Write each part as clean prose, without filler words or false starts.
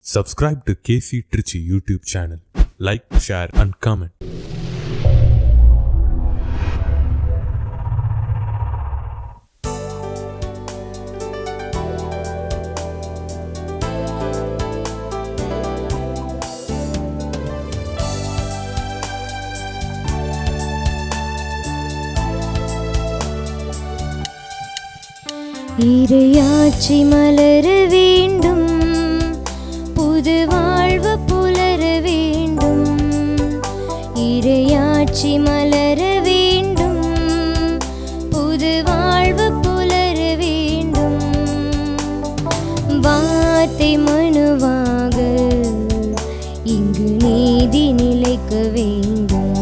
Subscribe to KC Trichy YouTube channel. Like, share and comment. இறையாட்சி மலர வேண்டும், புது வாழ்வு புலர வேண்டும். இறையாட்சி மலர வேண்டும், புது வாழ்வு புலர வேண்டும். வார்த்தை மனுவாக இங்கு நீதி நிலைக்க வேண்டும்.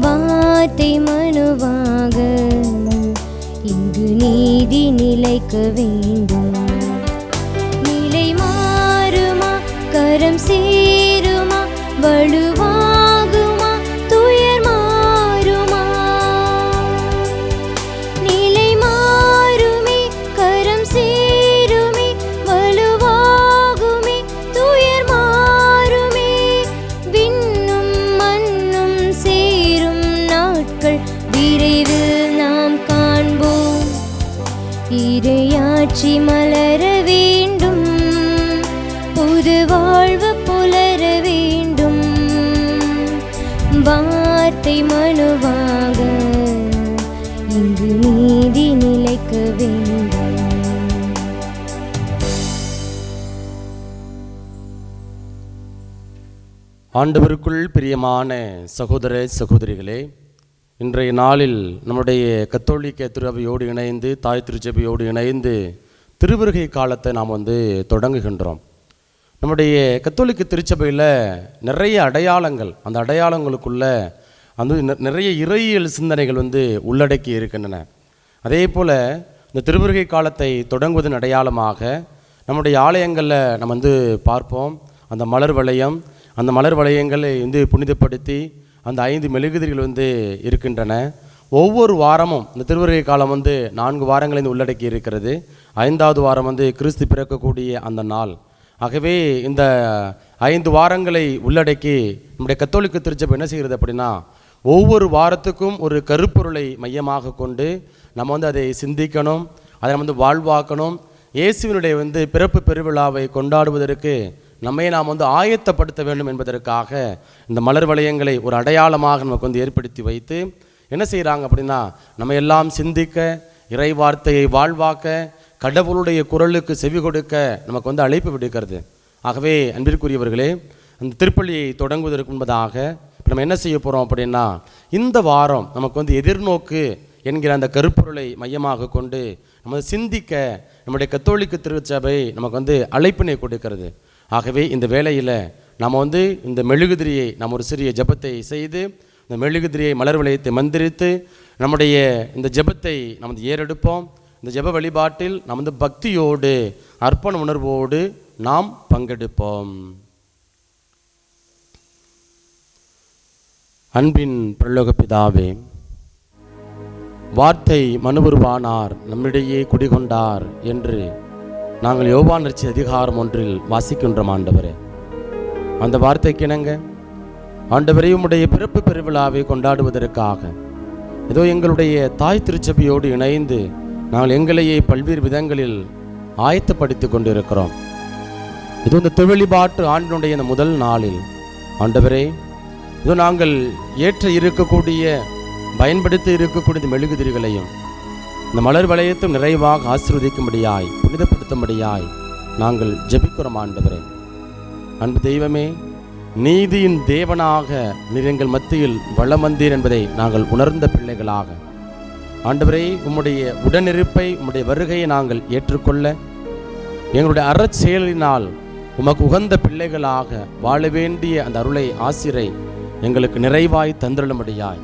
வார்த்தை மனுவாக இங்கு நீதி நிலைக்க வேண்டும். நிலை மாறுமா, கரம் சேருமா, வலுவாகுமா, துயர் மாறுமா. நிலை மாறுமே, கரம் சேருமே, வலுவாகுமே, துயர் மாறுமே. விண்ணும் மண்ணும் சேரும் நாட்கள் விரைவில் நாம் காண்போம். இறையாட்சி மலர வேண்டும், புது வாழ்வு புலர வேண்டும். வார்த்தை மனுவாக இங்கு நீதி நிலைக்க வேண்டும். ஆண்டவருக்குள் பிரியமான சகோதர சகோதரிகளே, இன்றைய நாளில் நம்முடைய கத்தோலிக்க திருச்சபையோடு இணைந்து, தாய் திருச்சபையோடு இணைந்து திருவருகை காலத்தை நாம் தொடங்குகின்றோம். நம்முடைய கத்தோலிக்க திருச்சபையில் நிறைய அடையாளங்கள், அந்த அடையாளங்களுக்குள்ள நிறைய இறையியல் சிந்தனைகள் உள்ளடக்கி இருக்கின்றன. அதே போல் இந்த திருவருகை காலத்தை தொடங்குவதன் அடையாளமாக நம்முடைய ஆலயங்களில் நம்ம பார்ப்போம். அந்த மலர் வளையம், அந்த மலர் வளையங்களை புனிதப்படுத்தி அந்த 5 மெழுகுதிரிகள் இருக்கின்றன. ஒவ்வொரு வாரமும் இந்த திருவருகை காலம் 4 வாரங்களை உள்ளடக்கி இருக்கிறது. 5வது வாரம் கிறிஸ்து பிறக்கக்கூடிய அந்த நாள். ஆகவே இந்த 5 வாரங்களை உள்ளடக்கி நம்முடைய கத்தோலிக்க திருச்சபை என்ன செய்கிறது அப்படின்னா, ஒவ்வொரு வாரத்துக்கும் ஒரு கருப்பொருளை மையமாக கொண்டு நம்ம அதை சிந்திக்கணும், அதை நம்ம வாழ்வாக்கணும். இயேசுவினுடைய பிறப்பு பெருவிழாவை கொண்டாடுவதற்கு நம்மை நாம் ஆயத்தப்படுத்த வேண்டும் என்பதற்காக இந்த மலர் வளையங்களை ஒரு அடையாளமாக நமக்கு ஏற்படுத்தி வைத்து என்ன செய்கிறாங்க அப்படின்னா, நம்ம எல்லாம் சிந்திக்க, இறை வார்த்தையை வாழ்வாக்க, கடவுளுடைய குரலுக்கு செவி கொடுக்க நமக்கு அழைப்பு விடுக்கிறது. ஆகவே அன்பிற்குரியவர்களே, அந்த திருப்பலியை தொடங்குவதற்கு முன்பதாக இப்போ நம்ம என்ன செய்ய போகிறோம் அப்படின்னா, இந்த வாரம் நமக்கு எதிர்நோக்கு என்கிற அந்த கருப்பொருளை மையமாக கொண்டு நம்ம சிந்திக்க நம்முடைய கத்தோலிக்க திருச்சபை நமக்கு அழைப்பினை கொடுக்கிறது. ஆகவே இந்த வேளையில் நாம் இந்த மெழுகுதிரியை நாம் ஒரு சிறிய ஜெபத்தை செய்து, இந்த மெழுகுதிரியை மலர் வளையத்தை மந்திரித்து நம்முடைய இந்த ஜெபத்தை நாம் ஏறெடுப்போம். இந்த ஜெப வழிபாட்டில் நாம் பக்தியோடு அர்ப்பண உணர்வோடு நாம் பங்கெடுப்போம். அன்பின் பரலோக பிதாவே, வார்த்தை மனுவுருவானார், நம்மிடையே குடிகொண்டார் என்று நாங்கள் யோவான் நற்செய்தி அதிகாரம் 1 வாசிக்கின்றோம். ஆண்டவரே, அந்த வார்த்தைக்கு இணங்க ஆண்டவரே, உம்முடைய பிறப்பு பெருவிழாவை கொண்டாடுவதற்காக ஏதோ எங்களுடைய தாய் திருச்சபையோடு இணைந்து நாங்கள் எங்களையே பல்வேறு விதங்களில் ஆயத்தப்படுத்தி கொண்டிருக்கிறோம். இது இந்த திருவழிபாட்டு ஆண்டினுடைய இந்த முதல் நாளில் ஆண்டவரே, இதோ நாங்கள் பயன்படுத்தி இருக்கக்கூடிய மெழுகுதிரிகளையும் இந்த மலர் வளையத்தும் நிறைவாக ஆசீர்வதிக்கும்படியாய், புனிதப்படுத்தும்படியாய் நாங்கள் ஜெபிக்கிறோம். ஆண்டவரே, அன்பு தெய்வமே, நீதியின் தேவனாக நீர் எங்கள் மத்தியில் வளம் வந்தீர் என்பதை நாங்கள் உணர்ந்த பிள்ளைகளாக ஆண்டவரே, உம்முடைய உடனிருப்பை, உம்முடைய வருகையை நாங்கள் ஏற்றுக்கொள்ள எங்களுடைய அறச்செயலினால் உமக்கு உகந்த பிள்ளைகளாக வாழ வேண்டிய அந்த அருளை, ஆசிரை எங்களுக்கு நிறைவாய் தந்திருளும்படியாய்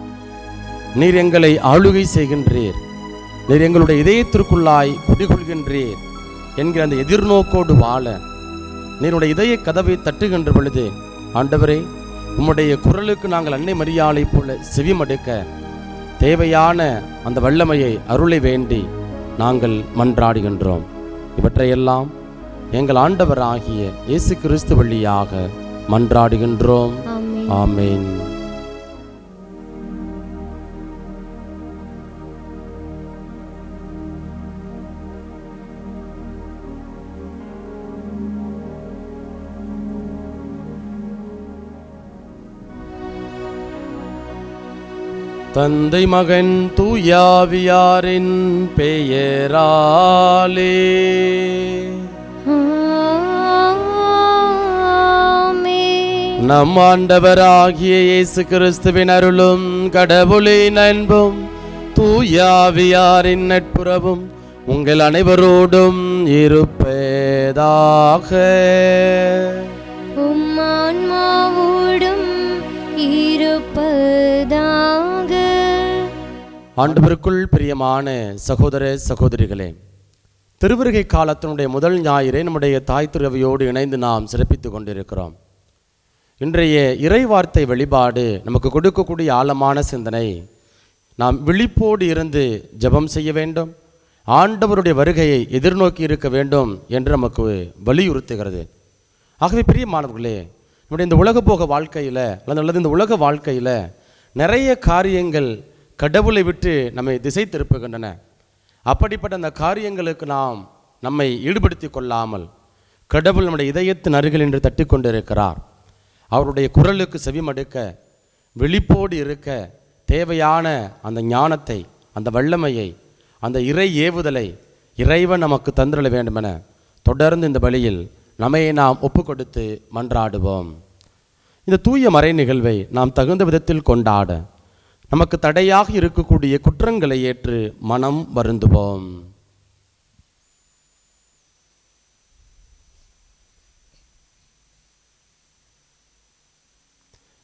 நீர் எங்களை ஆளுகை செய்கின்றீர், நீர் எங்களுடைய இதயத்திற்குள்ளாய் குடிகொள்கின்றீர் என்கிற அந்த எதிர்நோக்கோடு வாழ நீருடைய இதய கதவை தட்டுகின்ற பொழுது ஆண்டவரே, உம்முடைய குரலுக்கு நாங்கள் அன்னை மரியாளை போல செவிமடுக்க தேவையான அந்த வல்லமையை, அருளை வேண்டி நாங்கள் மன்றாடுகின்றோம். இவற்றையெல்லாம் எங்கள் ஆண்டவராகிய இயேசு கிறிஸ்து வழியாக மன்றாடுகின்றோம். ஆமென். ஆமென். தந்தை மகன் தூயாவியாரின் பெயராலே ஆமென். நம் ஆண்டவராகிய இயேசு கிறிஸ்துவின் அருளும் கடவுளின் அன்பும் தூயாவியாரின் நட்புறவும் உங்கள் அனைவரோடும் இருப்பதாக. உம் ஆன்மாவோடும் இருப்பதாக. ஆண்டவருக்குள் பிரியமான சகோதர சகோதரிகளே, திருவருகை காலத்தினுடைய முதல் ஞாயிறை நம்முடைய தாய் திருவையோடு இணைந்து நாம் சிறப்பித்துக் கொண்டிருக்கிறோம். இன்றைய இறைவார்த்தை வெளிப்பாடு நமக்கு கொடுக்கக்கூடிய ஆழமான சிந்தனை, நாம் விழிப்போடு இருந்து ஜெபம் செய்ய வேண்டும், ஆண்டவருடைய வருகையை எதிர்நோக்கி இருக்க வேண்டும் என்று நமக்கு வலியுறுத்துகிறது. ஆகவே பிரியமானவர்களே, நம்முடைய இந்த உலக போக வாழ்க்கையில் அல்லது இந்த உலக வாழ்க்கையில் நிறைய காரியங்கள் கடவுளை விட்டு நம்மை திசை திருப்புகின்றன. அப்படிப்பட்ட அந்த காரியங்களுக்கு நாம் நம்மை ஈடுபடுத்தி கொள்ளாமல் கடவுள் நம்முடைய இதயத்தின் அருகில் என்று தட்டி கொண்டிருக்கிறார். அவருடைய குரலுக்கு செவிமடுக்க, விழிப்போடு இருக்க தேவையான அந்த ஞானத்தை, அந்த வல்லமையை, அந்த இறை ஏவுதலை இறைவன் நமக்கு தந்திரள வேண்டுமென தொடர்ந்து இந்த வழியில் நம்மை நாம் ஒப்பு கொடுத்து மன்றாடுவோம். இந்த தூய மறை நிகழ்வை நாம் தகுந்த விதத்தில் கொண்டாட நமக்கு தடையாக இருக்கக்கூடிய குற்றங்களை ஏற்று மனம் வருந்துவோம்.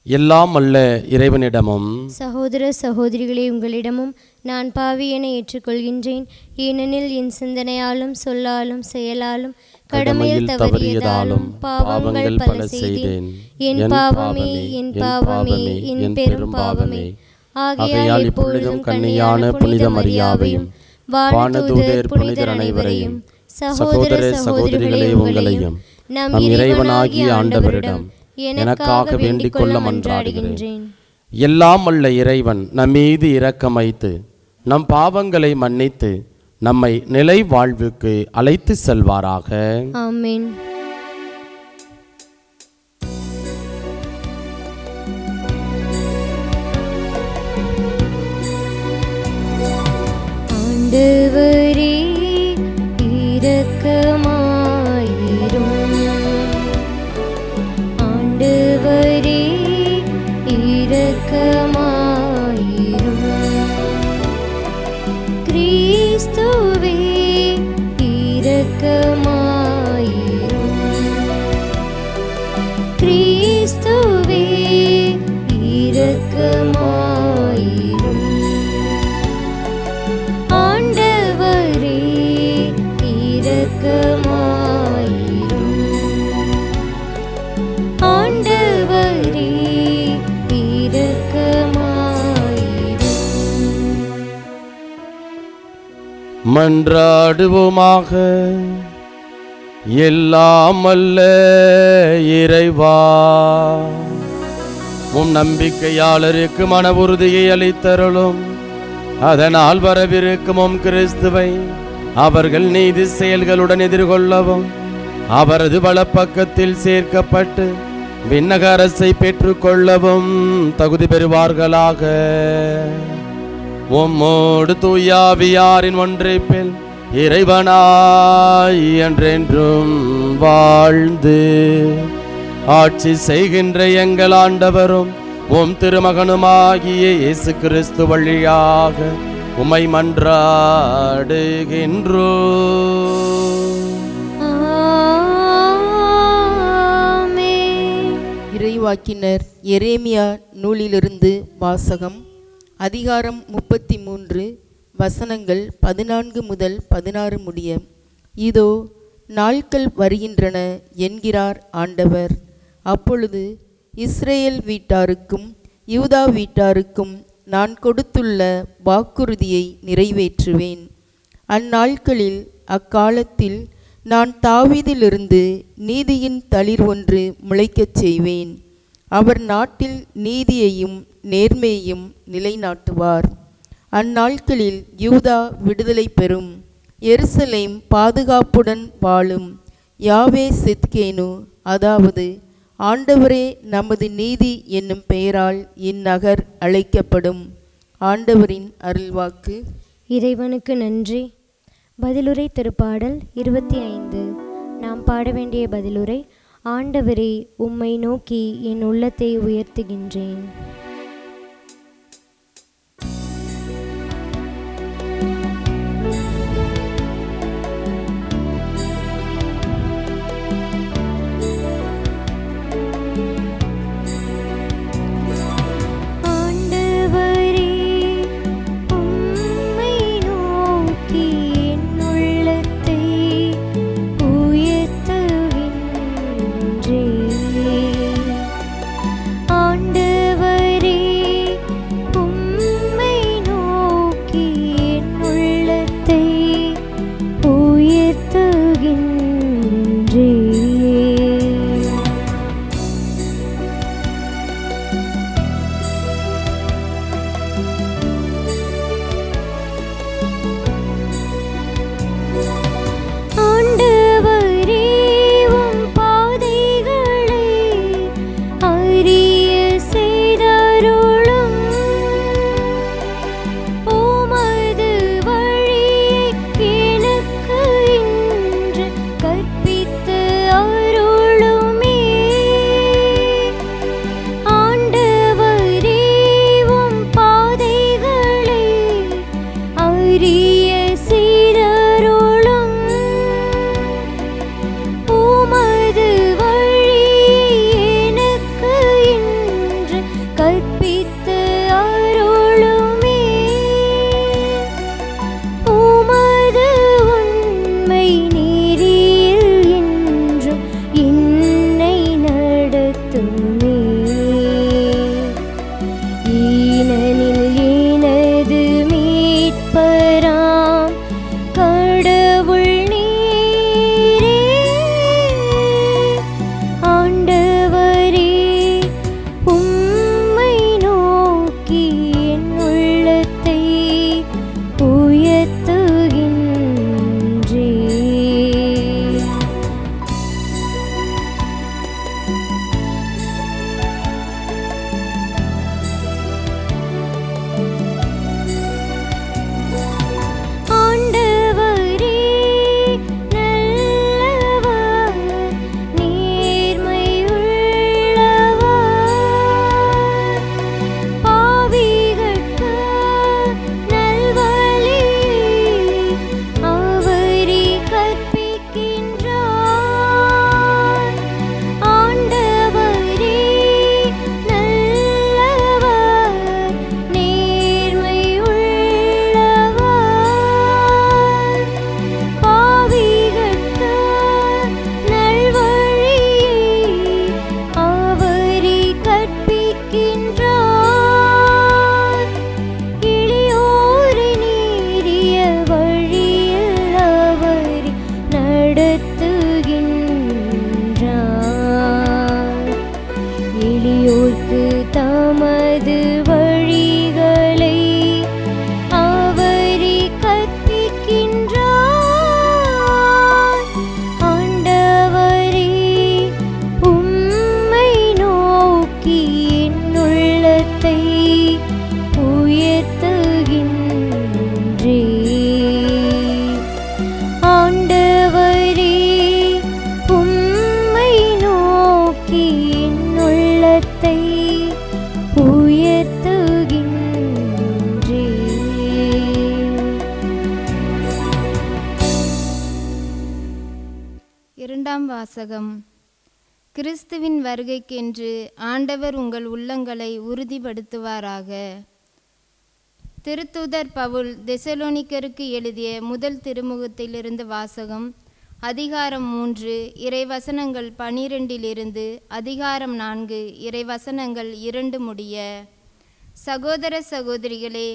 எல்லாம் அல்ல இறைவனிடமும் சகோதர சகோதரிகளே, உங்களிடமும் நான் பாவி என ஏற்றுக்கொள்கின்றேன். ஏனெனில் என் சிந்தனையாலும் சொல்லாலும் செயலாலும் கடமையில் தவறியதாலும் பாவங்கள் பல செய்தேன். என் பாவமே, என் பாவமே, என் பெரும் பாவமே. ஆகையால் இப்பொழுதும் கன்னியான புனித மரியாவையும் வானதூதர் புனிதர் அனைவரையும் சகோதர சகோதரிகளே உங்களையும் நம் இறைவனாகிய ஆண்டவரிடம் எனக்காக வேண்டிக் கொள்ள மன்றாடுகின்றேன். எல்லாம் அல்ல இறைவன் நம் மீது இரக்கம் வைத்து நம் பாவங்களை மன்னித்து நம்மை நிலை வாழ்வுக்கு அழைத்து செல்வாராக. ஆமென். ஆண்டவரே இரக்கமாயிரும். ஆண்டவரே இரக்கமாயிரும். கிறிஸ்துவே இரக்கமாயிரும். கிறிஸ்துவே இரக்கமாயிரும். ஆண்டவரே இரக்கமாயிரும். ஆண்டவரே இரக்கமாயிரும். மன்றாடுவோமாக. எல்லாம் அல்ல இறைவா, உம் நம்பிக்கையாளருக்கு மன உறுதியை அளித்தருளும். அதனால் வரவிருக்கும் உம் கிறிஸ்துவை அவர்கள் நீதி செயல்களுடன் எதிர்கொள்ளவும் அவரது வலப்பக்கத்தில் சேர்க்கப்பட்டு விண்ணக அரசை பெற்றுக்கொள்ளவும் தகுதி பெறுவார்களாக. உம்மோடு தூயாவியாரின் ஒன்றைப்பில் இறைவனாய் என்றென்றும் வாழ்ந்து ஆட்சி செய்கின்ற எங்கள் ஆண்டவரும் உம் திருமகனுமாகிய இயேசு கிறிஸ்து வழியாக உம்மை மன்றாடுகின்றோம். ஆமென். இறைவாக்கினர் எரேமியா நூலிலிருந்து வாசகம். அதிகாரம் 33, வசனங்கள் 14 முதல் 16 முடிய. இதோ நாட்கள் வருகின்றன என்கிறார் ஆண்டவர். அப்பொழுது இஸ்ரேல் வீட்டாருக்கும் யூதா வீட்டாருக்கும் நான் கொடுத்துள்ள வாக்குறுதியை நிறைவேற்றுவேன். அந்நாட்களில் அக்காலத்தில் நான் தாவீதிலிருந்து நீதியின் தளிர் ஒன்று முளைக்கச் செய்வேன். அவர் நாட்டில் நீதியையும் நேர்மையையும் நிலைநாட்டுவார். அந்நாட்களில் யூதா விடுதலை பெறும், எருசலேம் பாதுகாப்புடன் வாழும். யாவே சித்கேனு, அதாவது ஆண்டவரே நமது நீதி என்னும் பெயரால் இந்நகர் அழைக்கப்படும். ஆண்டவரின் அருள்வாக்கு. இறைவனுக்கு நன்றி. பதிலுரை திருப்பாடல் 25. நாம் பாட வேண்டிய பதிலுரை: ஆண்டவரே, உம்மை நோக்கி என் உள்ளத்தை உயர்த்துகின்றேன். இரண்டாம் வாசகம். கிறிஸ்துவின் வருகைக்கென்று ஆண்டவர் உங்கள் உள்ளங்களை உறுதிப்படுத்துவாராக. திருத்தூதர் பவுல் தெசலோனிக்கருக்கு எழுதிய முதல் திருமுகத்திலிருந்து வாசகம். அதிகாரம் 3 இறைவசனங்கள் 12 அதிகாரம் 4 இறைவசனங்கள் 2 முடிய. சகோதர சகோதரிகளே,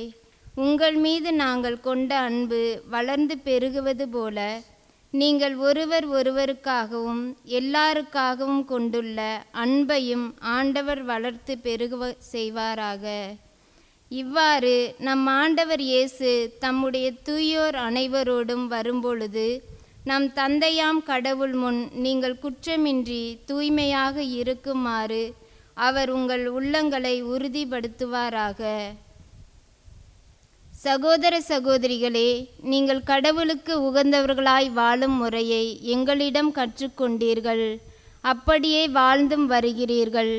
உங்கள் மீது நாங்கள் கொண்ட அன்பு வளர்ந்து பெருகுவது போல நீங்கள் ஒருவர் ஒருவருக்காகவும் எல்லாருக்காகவும் கொண்டுள்ள அன்பையும் ஆண்டவர் வளர்த்து பெருக செய்வாராக. இவ்வாறு நம் ஆண்டவர் இயேசு தம்முடைய தூயோர் அனைவரோடும் வரும்பொழுது நம் தந்தையாம் கடவுள் முன் நீங்கள் குற்றமின்றி தூய்மையாக இருக்குமாறு அவர் உங்கள் உள்ளங்களை உறுதிப்படுத்துவாராக. சகோதர சகோதரிகளே, நீங்கள் கடவுளுக்கு உகந்தவர்களாய் வாழும் முறையை எங்களிடம் கற்றுக்கொண்டீர்கள், அப்படியே வாழ்ந்தும் வருகிறீர்கள்.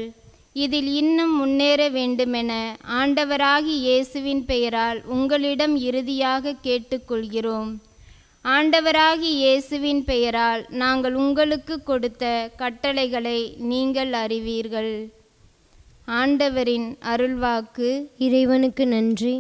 இதில் இன்னும் முன்னேற வேண்டுமென ஆண்டவராகிய இயேசுவின் பெயரால் உங்களிடம் இறுதியாக கேட்டுக்கொள்கிறோம். ஆண்டவராகிய இயேசுவின் பெயரால் நாங்கள் உங்களுக்கு கொடுத்த கட்டளைகளை நீங்கள் அறிவீர்கள். ஆண்டவரின் அருள்வாக்கு. இறைவனுக்கு நன்றி.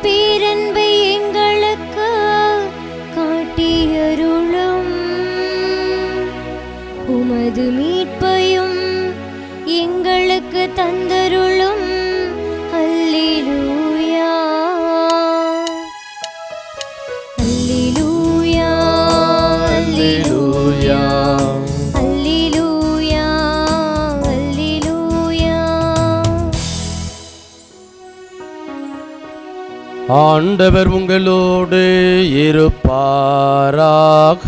பேரன்பை எங்களுக்கு காட்டியருளும், உமது மீட்பையும் எங்களுக்கு தந்தருளும். அல்லேலூயா அல்லேலூயா அல்லேலூயா அல்லேலூயா அல்லேலூயா. ஆண்டவர் உங்களோடு இருப்பாராக.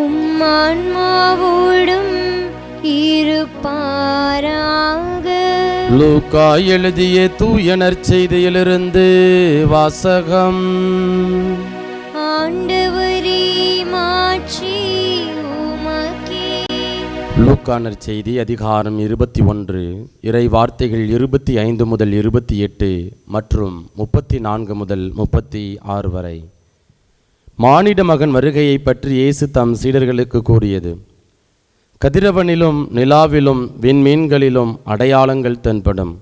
உம் ஆன்மாவோடும் இருப்பாராக. லூக்கா எழுதிய தூய நற்செய்தியிலிருந்து வாசகம். ஆண்டவரே, மாட்சி உமக்கே. லூக்கா நற்செய்தி அதிகாரம் 21 இறை வார்த்தைகள் 25 முதல் 28 மற்றும் 34 முதல் 36 வரை. மானிட மகன் வருகையை பற்றி இயேசு தம் சீடர்களுக்கு கூறியது. கதிரவனிலும் நிலாவிலும் விண்மீன்களிலும் அடையாளங்கள் தென்படும்.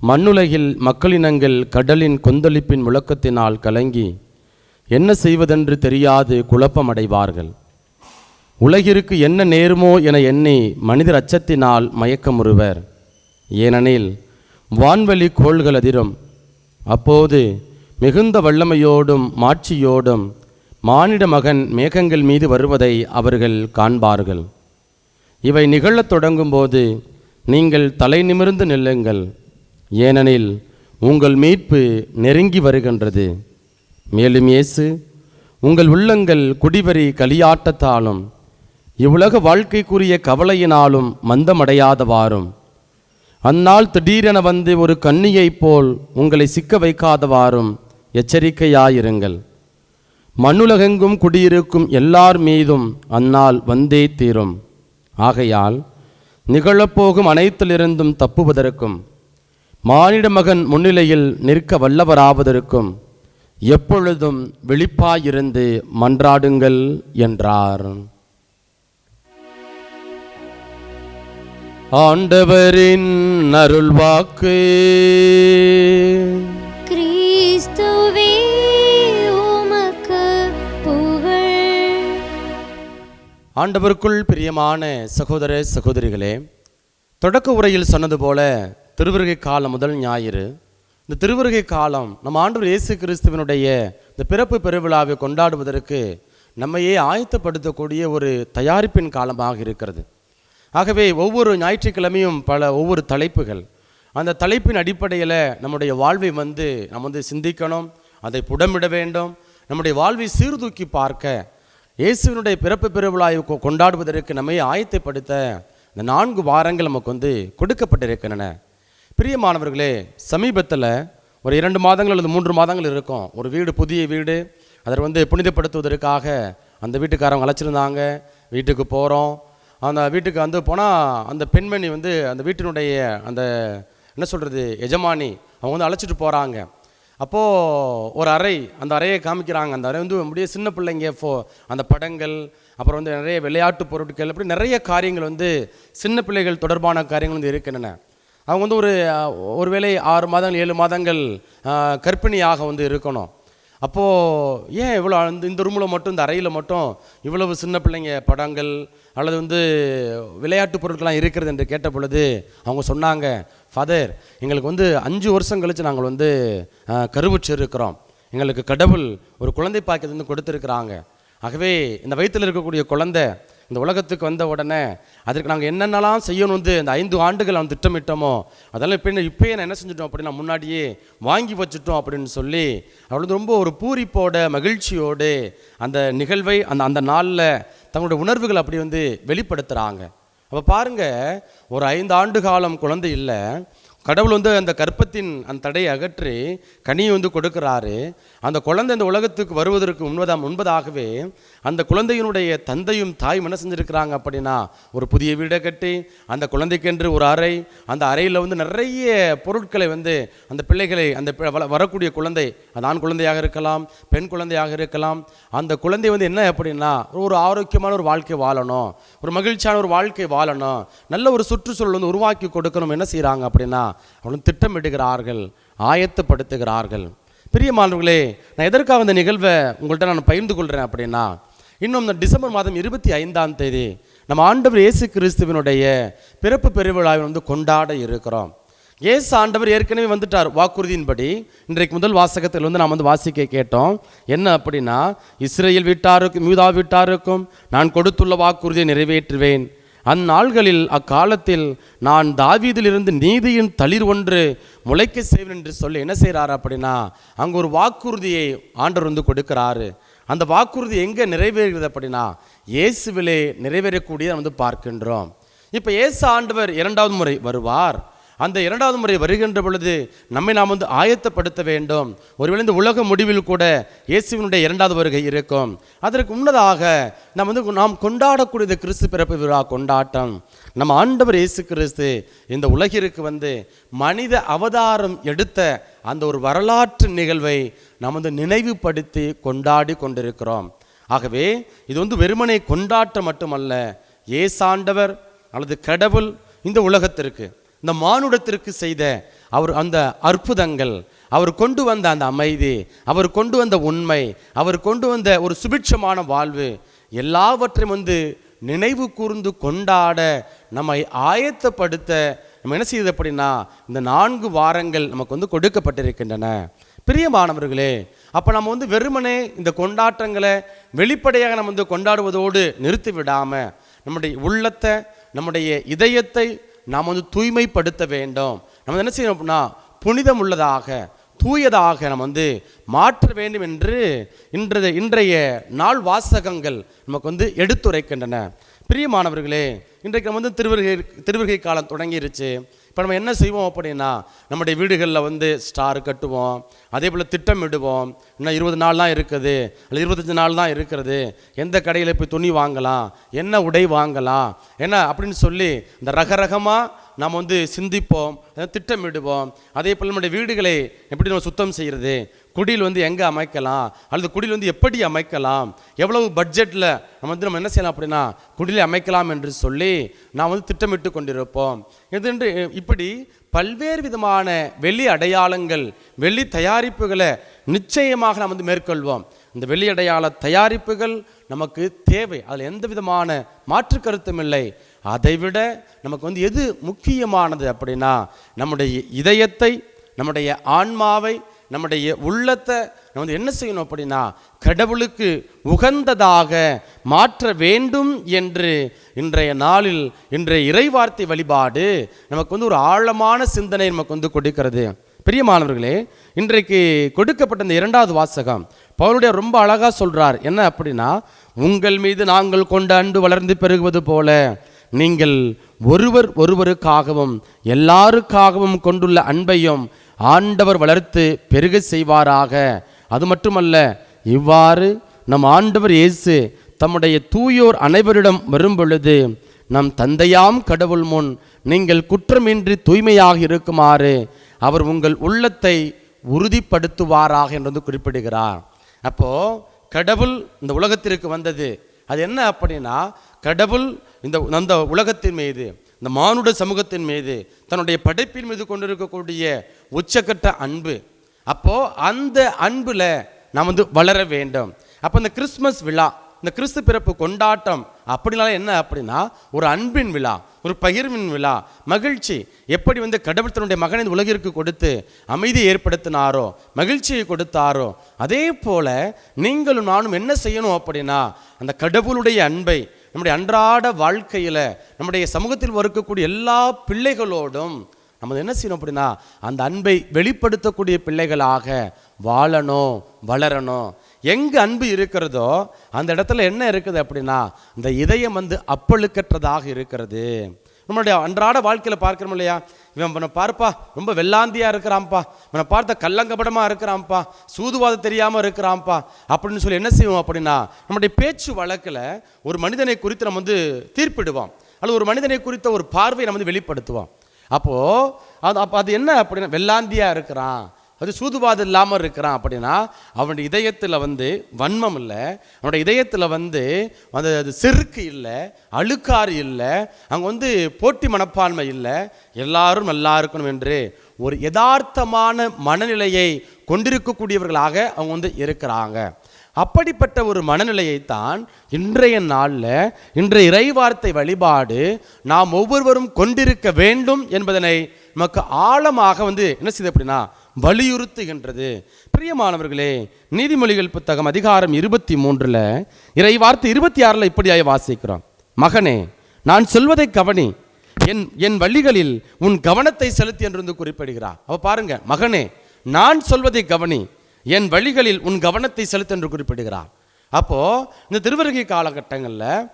மண்ணுலகில் மக்களினங்கள் கடலின் கொந்தளிப்பின் முழக்கத்தினால் கலங்கி என்ன செய்வதென்று தெரியாது குழப்பமடைவார்கள். உலகிற்கு என்ன நேருமோ என எண்ணி மனிதர் அச்சத்தினால் மயக்கமுறுவர். ஏனெனில் வான்வெளி கோள்கள் அதிரும். அப்போது மிகுந்த வல்லமையோடும் மாட்சியோடும் மானிட மகன் மேகங்கள் மீது வருவதை அவர்கள் காண்பார்கள். இவை நிகழத் தொடங்கும்போது நீங்கள் தலை நிமிர்ந்து நில்லுங்கள், ஏனெனில் உங்கள் மீட்பு நெருங்கி வருகின்றது. மேலும் இயேசு உங்கள் உள்ளங்கள் குடிவரி களியாட்டத்தாலும் இவ்வுலக வாழ்க்கைக்குரிய கவலையினாலும் மந்தமடையாதவாறும், அந்நாள் திடீரென வந்து ஒரு கன்னியைப் போல் உங்களை சிக்க வைக்காதவாறும் எச்சரிக்கையாயிருங்கள். மண்ணுலகெங்கும் குடியிருக்கும் எல்லார் மீதும் அந்நாள் வந்தே தீரும். ஆகையால் நிகழப்போகும் அனைத்திலிருந்தும் தப்புவதற்கும் மானிட மகன் முன்னிலையில் நிற்க வல்லவராவதற்கும் எப்பொழுதும் விழிப்பாயிருந்து மன்றாடுங்கள் என்றார். ஆண்டவரின் அருள்வாக்கு. கிறிஸ்துவே, உமக்கு புகழ். ஆண்டவருக்குள் பிரியமான சகோதர சகோதரிகளே, தொடக்க உரையில் சொன்னது போல திருவருகை காலம் முதல் ஞாயிறு. இந்த திருவருகை காலம் நம் ஆண்டவர் இயேசு கிறிஸ்துவனுடைய இந்த பிறப்பு பெருவிழாவை கொண்டாடுவதற்கு நம்மையே ஆயத்தப்படுத்தக்கூடிய ஒரு தயாரிப்பின் காலமாக இருக்கிறது. ஆகவே ஒவ்வொரு ஞாயிற்றுக்கிழமையும் ஒவ்வொரு தலைப்புகள், அந்த தலைப்பின் அடிப்படையில் நம்முடைய வாழ்வை நம்ம சிந்திக்கணும், அதை புடமிட வேண்டும். நம்முடைய வாழ்வை சீர்தூக்கி பார்க்க இயேசுவினுடைய பிறப்பு பெருவிழாவை கொண்டாடுவதற்கு நம்மை ஆயத்தப்படுத்த இந்த 4 வாரங்கள் நமக்கு கொடுக்கப்பட்டிருக்கின்றன. பிரியமானவர்களே, சமீபத்தில் ஒரு 2 மாதங்கள் அல்லது 3 மாதங்கள் இருக்கும், ஒரு வீடு, புதிய வீடு, அதை புனிதப்படுத்துவதற்காக அந்த வீட்டுக்காரவங்க அழைச்சிருந்தாங்க. வீட்டுக்கு போகிறோம். அந்த வீட்டுக்கு போனால் அந்த பெண்மணி அந்த வீட்டினுடைய அந்த என்ன சொல்கிறது எஜமானி அவங்க அழைச்சிட்டு போகிறாங்க. அப்போது ஒரு அறை, அந்த அறையை காமிக்கிறாங்க. அந்த அறை அப்படியே சின்ன பிள்ளைங்க அந்த படங்கள், அப்புறம் நிறைய விளையாட்டு பொருட்கள், அப்படி நிறைய காரியங்கள் சின்ன பிள்ளைகள் தொடர்பான காரியங்கள் இருக்கின்றன. அவங்க ஒரு வேளை 6 மாதங்கள் 7 மாதங்கள் கர்ப்பிணியாக இருக்கணும். அப்போது ஏன் இவ்வளோ இந்த ரூமில் மட்டும், இந்த அறையில் மட்டும் இவ்வளவு சின்ன பிள்ளைங்க படங்கள் அல்லது விளையாட்டு பொருட்கள்லாம் இருக்கிறது என்று கேட்ட பொழுது அவங்க சொன்னாங்க, ஃபாதர், எங்களுக்கு 5 வருஷம் கழித்து நாங்கள் கருவுற்று இருக்கிறோம். எங்களுக்கு கடவுள் ஒரு குழந்தை பாக்கியத்தை கொடுத்துருக்குறாங்க. ஆகவே இந்த வயிற்றில் இருக்கக்கூடிய குழந்தை இந்த உலகத்துக்கு வந்த உடனே அதற்கு நாங்கள் என்னென்னலாம் செய்யணும் அந்த 5 ஆண்டுகள் திட்டமிட்டோமோ அதெல்லாம் இப்போயே நான் என்ன செஞ்சிட்டோம் அப்படின்னா முன்னாடியே வாங்கி வச்சுட்டோம் அப்படின்னு சொல்லி அவளுக்கு ரொம்ப ஒரு பூரிப்போட மகிழ்ச்சியோடு அந்த நிகழ்வை அந்த நாளில் தங்களுடைய உணர்வுகள் அப்படி வெளிப்படுத்துகிறாங்க. அப்போ பாருங்கள், ஒரு 5 ஆண்டு காலம் குழந்தை இல்லை, கடவுள் அந்த கர்ப்பத்தின் அந்த தடையை அகற்றி கனியை கொடுக்குறாரு. அந்த குழந்தை இந்த உலகத்துக்கு வருவதற்கு முன்பதாகவே அந்த குழந்தையினுடைய தந்தையும் தாயும் என்ன செஞ்சுருக்கிறாங்க அப்படின்னா ஒரு புதிய வீடை கட்டி அந்த குழந்தைக்கென்று ஒரு அறை, அந்த அறையில் நிறைய பொருட்களை அந்த பிள்ளைகளை அந்த வரக்கூடிய குழந்தை, அது ஆண் குழந்தையாக இருக்கலாம், பெண் குழந்தையாக இருக்கலாம், அந்த குழந்தை என்ன அப்படின்னா ஒரு ஆரோக்கியமான ஒரு வாழ்க்கை வாழணும், ஒரு மகிழ்ச்சியான ஒரு வாழ்க்கை வாழணும், நல்ல ஒரு சுற்றுச்சூழல் உருவாக்கி கொடுக்கணும். என்ன செய்கிறாங்க அப்படின்னா அவளும் திட்டமிடுகிறார்கள், ஆயத்தப்படுத்துகிறார்கள். பிரியமானவர்களே, நான் எதற்காக இந்த நிகழ்வை உங்கள்கிட்ட நான் பகிர்ந்து கொள்கிறேன் அப்படின்னா, இன்னும் இந்த டிசம்பர் மாதம் 25ஆம் தேதி நம்ம ஆண்டவர் இயேசு கிறிஸ்துவினுடைய பிறப்பு பெருவிழாவை கொண்டாட இருக்கிறோம். இயேசு ஆண்டவர் ஏற்கனவே வந்துட்டார் வாக்குறுதியின்படி. இன்றைக்கு முதல் வாசகத்தில் நாம் வாசிக்க கேட்டோம். என்ன அப்படின்னா, இஸ்ரேல் வீட்டாருக்கும் யூதா வீட்டாருக்கும் நான் கொடுத்துள்ள வாக்குறுதியை நிறைவேற்றுவேன். அந்நாள்களில் அக்காலத்தில் நான் தாவீதிலிருந்து நீதியின் தளிர் ஒன்று முளைக்க செய்வேன் என்று சொல்லி என்ன செய்கிறாரு அப்படின்னா அங்கே ஒரு வாக்குறுதியை ஆண்டவர் கொடுக்கிறாரு. அந்த வாக்குறுதி எங்கே நிறைவேறுகிறது அப்படின்னா இயேசுவிலே நிறைவேறக்கூடிய பார்க்கின்றோம். இப்போ இயேசு ஆண்டவர் 2வது முறை வருவார். அந்த 2வது முறை வருகின்ற பொழுது நம்மை நாம் ஆயத்தப்படுத்த வேண்டும். ஒருவேளை இந்த உலக முடிவில் கூட இயேசுவினுடைய 2வது வருகை இருக்கும். அதற்கு முன்னதாக நாம் கொண்டாடக்கூடிய கிறிஸ்து பிறப்பு விழா கொண்டாட்டம், நம்ம ஆண்டவர் இயேசு கிறிஸ்து இந்த உலகிற்கு மனித அவதாரம் எடுத்த அந்த ஒரு வரலாற்று நிகழ்வை நாம் நினைவுபடுத்தி கொண்டாடி கொண்டிருக்கிறோம். ஆகவே இது வெறுமனை கொண்டாட்டம் மட்டுமல்ல, இயேசாண்டவர் அல்லது கடவுள் இந்த உலகத்திற்கு, இந்த மானுடத்திற்கு செய்த அவர் அந்த அற்புதங்கள், அவர் கொண்டு வந்த அந்த அமைதி, அவர் கொண்டு வந்த உண்மை, அவர் கொண்டு வந்த ஒரு சுபிட்சமான வாழ்வு, எல்லாவற்றையும் நினைவு கூர்ந்து கொண்டாட நம்மை ஆயத்தப்படுத்த நம்ம என்ன செய்யுது அப்படின்னா இந்த 4 வாரங்கள் நமக்கு கொடுக்கப்பட்டிருக்கின்றன. பிரியமானவர்களே, அப்போ நம்ம வெறுமனே இந்த கொண்டாட்டங்களை வெளிப்படையாக நம்ம கொண்டாடுவதோடு நிறுத்தி விடாமல் நம்முடைய உள்ளத்தை, நம்முடைய இதயத்தை நாம் தூய்மைப்படுத்த வேண்டும். நம்ம என்ன செய்யணும் அப்படின்னா புனிதம் உள்ளதாக, தூயதாக நம்ம மாற்ற வேண்டும் என்று இன்றைய நாள் வாசகங்கள் நமக்கு எடுத்துரைக்கின்றன. பிரியமானவர்களே, இன்றைக்கு நம்ம திருவருகை காலம் தொடங்கிருச்சு. இப்போ நம்ம என்ன செய்வோம் அப்படின்னா நம்முடைய வீடுகளில் ஸ்டார் கட்டுவோம், அதே போல் திட்டமிடுவோம். இன்னும் 20 நாள் தான் இருக்குது, அல்லது 25 நாள் தான் இருக்கிறது, எந்த கடையில் போய் துணி வாங்கலாம், என்ன உடை வாங்கலாம், என்ன அப்படின்னு சொல்லி இந்த ரகரகமாக நாம் சிந்திப்போம், திட்டமிடுவோம். அதே போல் நம்முடைய வீடுகளை எப்படி நம்ம சுத்தம் செய்கிறது, குடியில் எங்கே அமைக்கலாம், அல்லது குடியில் எப்படி அமைக்கலாம், எவ்வளவு பட்ஜெட்டில் நம்ம என்ன செய்யலாம் அப்படின்னா குடியில் அமைக்கலாம் என்று சொல்லி நாம் திட்டமிட்டு கொண்டிருப்போம். இது இப்படி பல்வேறு விதமான வெளி அடையாளங்கள், வெளி தயாரிப்புகளை நிச்சயமாக நாம் மேற்கொள்வோம். இந்த வெளி அடையாள தயாரிப்புகள் நமக்கு தேவை, அதில் எந்த விதமான மாற்று கருத்தும் இல்லை. அதைவிட நமக்கு எது முக்கியமானது அப்படின்னா நம்முடைய இதயத்தை, நம்முடைய ஆன்மாவை, நம்முடைய உள்ளத்தை நம்ம என்ன செய்யணும் அப்படின்னா கடவுளுக்கு உகந்ததாக மாற்ற வேண்டும் என்று இன்றைய நாளில் இன்றைய இறைவார்த்தை வழிபாடு நமக்கு ஒரு ஆழமான சிந்தனை நமக்கு கொடுக்கிறது. பிரியமானவர்களே, இன்றைக்கு கொடுக்கப்பட்ட இந்த 2வது வாசகம் பவுலுடைய ரொம்ப அழகாக சொல்கிறார். என்ன அப்படின்னா, உங்கள் மீது நாங்கள் கொண்ட அன்பு வளர்ந்து பெருகுவது போல நீங்கள் ஒருவர் ஒருவருக்காகவும் எல்லாருக்காகவும் கொண்டுள்ள அன்பையும் ஆண்டவர் வளர்த்து பெருக செய்வாராக. அது மட்டுமல்ல, இவ்வாறு நம் ஆண்டவர் இயேசு தம்முடைய தூயோர் அனைவரிடம் வரும் பொழுது நம் தந்தையாம் கடவுள் முன் நீங்கள் குற்றமின்றி தூய்மையாக இருக்குமாறு அவர் உங்கள் உள்ளத்தை உறுதிப்படுத்துவாராக என்று குறிப்பிடுகிறார். அப்போ கடவுள் இந்த உலகத்திற்கு வந்தது அது என்ன அப்படின்னா, கடவுள் இந்த உலகத்தின் மீது, இந்த மானுட சமூகத்தின் மீது, தன்னுடைய படைப்பின் மீது கொண்டிருக்கக்கூடிய உச்சக்கட்ட அன்பு. அப்போ அந்த அன்புல நாம் வளர வேண்டும். அப்போ இந்த கிறிஸ்மஸ் விழா, இந்த கிறிஸ்து பிறப்பு கொண்டாட்டம் அப்படினால என்ன அப்படின்னா, ஒரு அன்பின் விழா, ஒரு பகிர்வின் விழா, மகிழ்ச்சி. எப்படி கடவுள் தன்னுடைய மகனை உலகிற்கு கொடுத்து அமைதியை ஏற்படுத்தினாரோ, மகிழ்ச்சியை கொடுத்தாரோ, அதே போல நீங்களும் நானும் என்ன செய்யணும் அப்படின்னா, அந்த கடவுளுடைய அன்பை நம்முடைய அன்றாட வாழ்க்கையில், நம்முடைய சமூகத்தில் இருக்கக்கூடிய எல்லா பிள்ளைகளோடும் நம்ம என்ன செய்யணும் அப்படின்னா, அந்த அன்பை வெளிப்படுத்தக்கூடிய பிள்ளைகளாக வாழணும், வளரணும். எங்கே அன்பு இருக்கிறதோ அந்த இடத்துல என்ன இருக்குது அப்படின்னா, இந்த இதயம் அப்பழுக்கற்றதாக இருக்கிறது. நம்மளுடைய அன்றாட வாழ்க்கையில் பார்க்கிறோம் இல்லையா, இவனை பார்ப்பா ரொம்ப வெள்ளாந்தியாக இருக்கிறான்ப்பா, இவனை பார்த்த கள்ளங்கபடமாக இருக்கிறான்ப்பா, சூதுவாதம் தெரியாமல் இருக்கிறான்ப்பா அப்படின்னு சொல்லி என்ன செய்வோம் அப்படின்னா, நம்முடைய பேச்சு வழக்கில் ஒரு மனிதனை குறித்து நம்ம தீர்ப்பிடுவோம், அல்லது ஒரு மனிதனை குறித்த ஒரு பார்வையை நம்ம வெளிப்படுத்துவோம். அப்போது அது என்ன அப்படின்னா, வெள்ளாந்தியாக இருக்கிறான், அது சூதுவாதம் இல்லாமல் இருக்கிறான் அப்படின்னா, அவனுடைய இதயத்தில் வன்மம் இல்லை, அவனுடைய இதயத்தில் அது செருக்கு இல்லை, அழுக்காறு இல்லை, அங்கே போட்டி மனப்பான்மை இல்லை, எல்லாரும் நல்லா இருக்கணும் என்று ஒரு யதார்த்தமான மனநிலையை கொண்டிருக்கக்கூடியவர்களாக அவங்க இருக்கிறாங்க. அப்படிப்பட்ட ஒரு மனநிலையைத்தான் இன்றைய நாளில், இன்றைய இறைவார்த்தை வழிபாடு நாம் ஒவ்வொருவரும் கொண்டிருக்க வேண்டும் என்பதனை நமக்கு ஆழமாக என்ன செய்யுது அப்படின்னா வலியுறுத்துகின்றது. பிரியமானவர்களே, நீதிமொழிகள் புத்தகம் அதிகாரம் 23 இறைவார்த்தை 26 இப்படியாக வாசிக்கிறோம். மகனே, நான் சொல்வதை கவனி, என் வழிகளில் உன் கவனத்தை செலுத்தி என்று குறிப்பிடுகிறார். அப்போ பாருங்க, மகனே நான் சொல்வதை கவனி, என் வழிகளில் உன் கவனத்தை செலுத்து என்று குறிப்பிடுகிறார். அப்போ இந்த திருவருகை காலகட்டங்களில்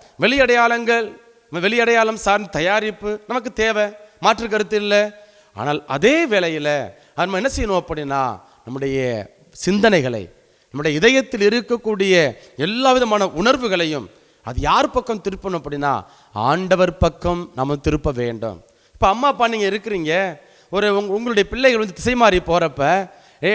வெளியடையாளம் சார்ந்த தயாரிப்பு நமக்கு தேவை, மாற்று கருத்து இல்லை. ஆனால் அதே வேளையில் நம்ம என்ன செய்யணும் அப்படின்னா, நம்முடைய சிந்தனைகளை, நம்முடைய இதயத்தில் இருக்கக்கூடிய எல்லா விதமான உணர்வுகளையும் அது யார் பக்கம் திருப்பணும் அப்படின்னா, ஆண்டவர் பக்கம் நம்ம திருப்ப வேண்டும். இப்போ அம்மா அப்பா நீங்கள் இருக்கிறீங்க, உங்களுடைய பிள்ளைகள் திசை மாறி போகிறப்ப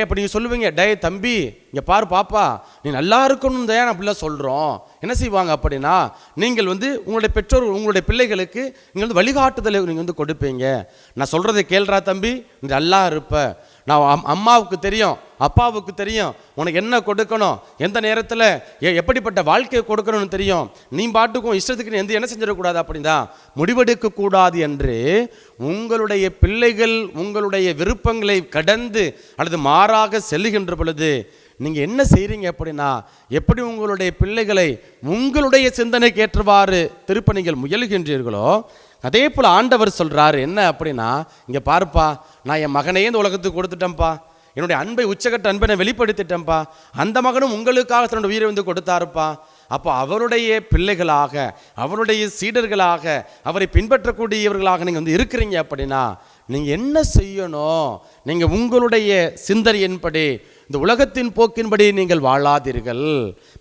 அப்படி நீங்கள் சொல்லுவீங்க, டே தம்பி இங்கே பாரு பாப்பா, நீ நல்லா இருக்கணும் தான் அப்படிலாம் சொல்கிறோம். என்ன செய்வாங்க அப்படின்னா, நீங்கள் உங்களுடைய பெற்றோர் உங்களுடைய பிள்ளைகளுக்கு நீங்கள் வழிகாட்டுதலை நீங்கள் கொடுப்பீங்க. நான் சொல்கிறதை கேள்றா தம்பி, நீ நல்லா இருப்ப, நான் அம்மாவுக்கு தெரியும், அப்பாவுக்கு தெரியும் உனக்கு என்ன கொடுக்கணும், எந்த நேரத்தில் எப்படிப்பட்ட வாழ்க்கையை கொடுக்கணும்னு தெரியும், நீ பாட்டுக்கும் இஷ்டத்துக்கு என்ன செஞ்சிடக்கூடாது அப்படின்னு தான் முடிவெடுக்கக்கூடாது என்று உங்களுடைய பிள்ளைகள் உங்களுடைய விருப்பங்களை கடந்து அல்லது மாறாக செல்லுகின்ற பொழுது நீங்கள் என்ன செய்கிறீங்க அப்படின்னா, எப்படி உங்களுடைய பிள்ளைகளை உங்களுடைய சிந்தனைக்கு ஏற்றவாறு திருப்ப நீங்கள் முயலுகின்றீர்களோ, அதே போல் ஆண்டவர் சொல்கிறாரு என்ன அப்படின்னா, இங்கே பாருப்பா, நான் என் மகனையே இந்த உலகத்துக்கு கொடுத்துட்டேன்ப்பா, என்னுடைய அன்பை உச்சகட்ட அன்பை நான் வெளிப்படுத்திட்டேன்ப்பா, அந்த மகனும் உங்களுக்காக தன்னோட உயிரை கொடுத்தாருப்பா. அப்போ அவருடைய பிள்ளைகளாக, அவருடைய சீடர்களாக, அவரை பின்பற்றக்கூடியவர்களாக நீங்கள் இருக்கிறீங்க அப்படின்னா, நீங்கள் என்ன செய்யணும், நீங்கள் உங்களுடைய சிந்தனையின்படி, இந்த உலகத்தின் போக்கின்படி நீங்கள் வாழாதீர்கள்,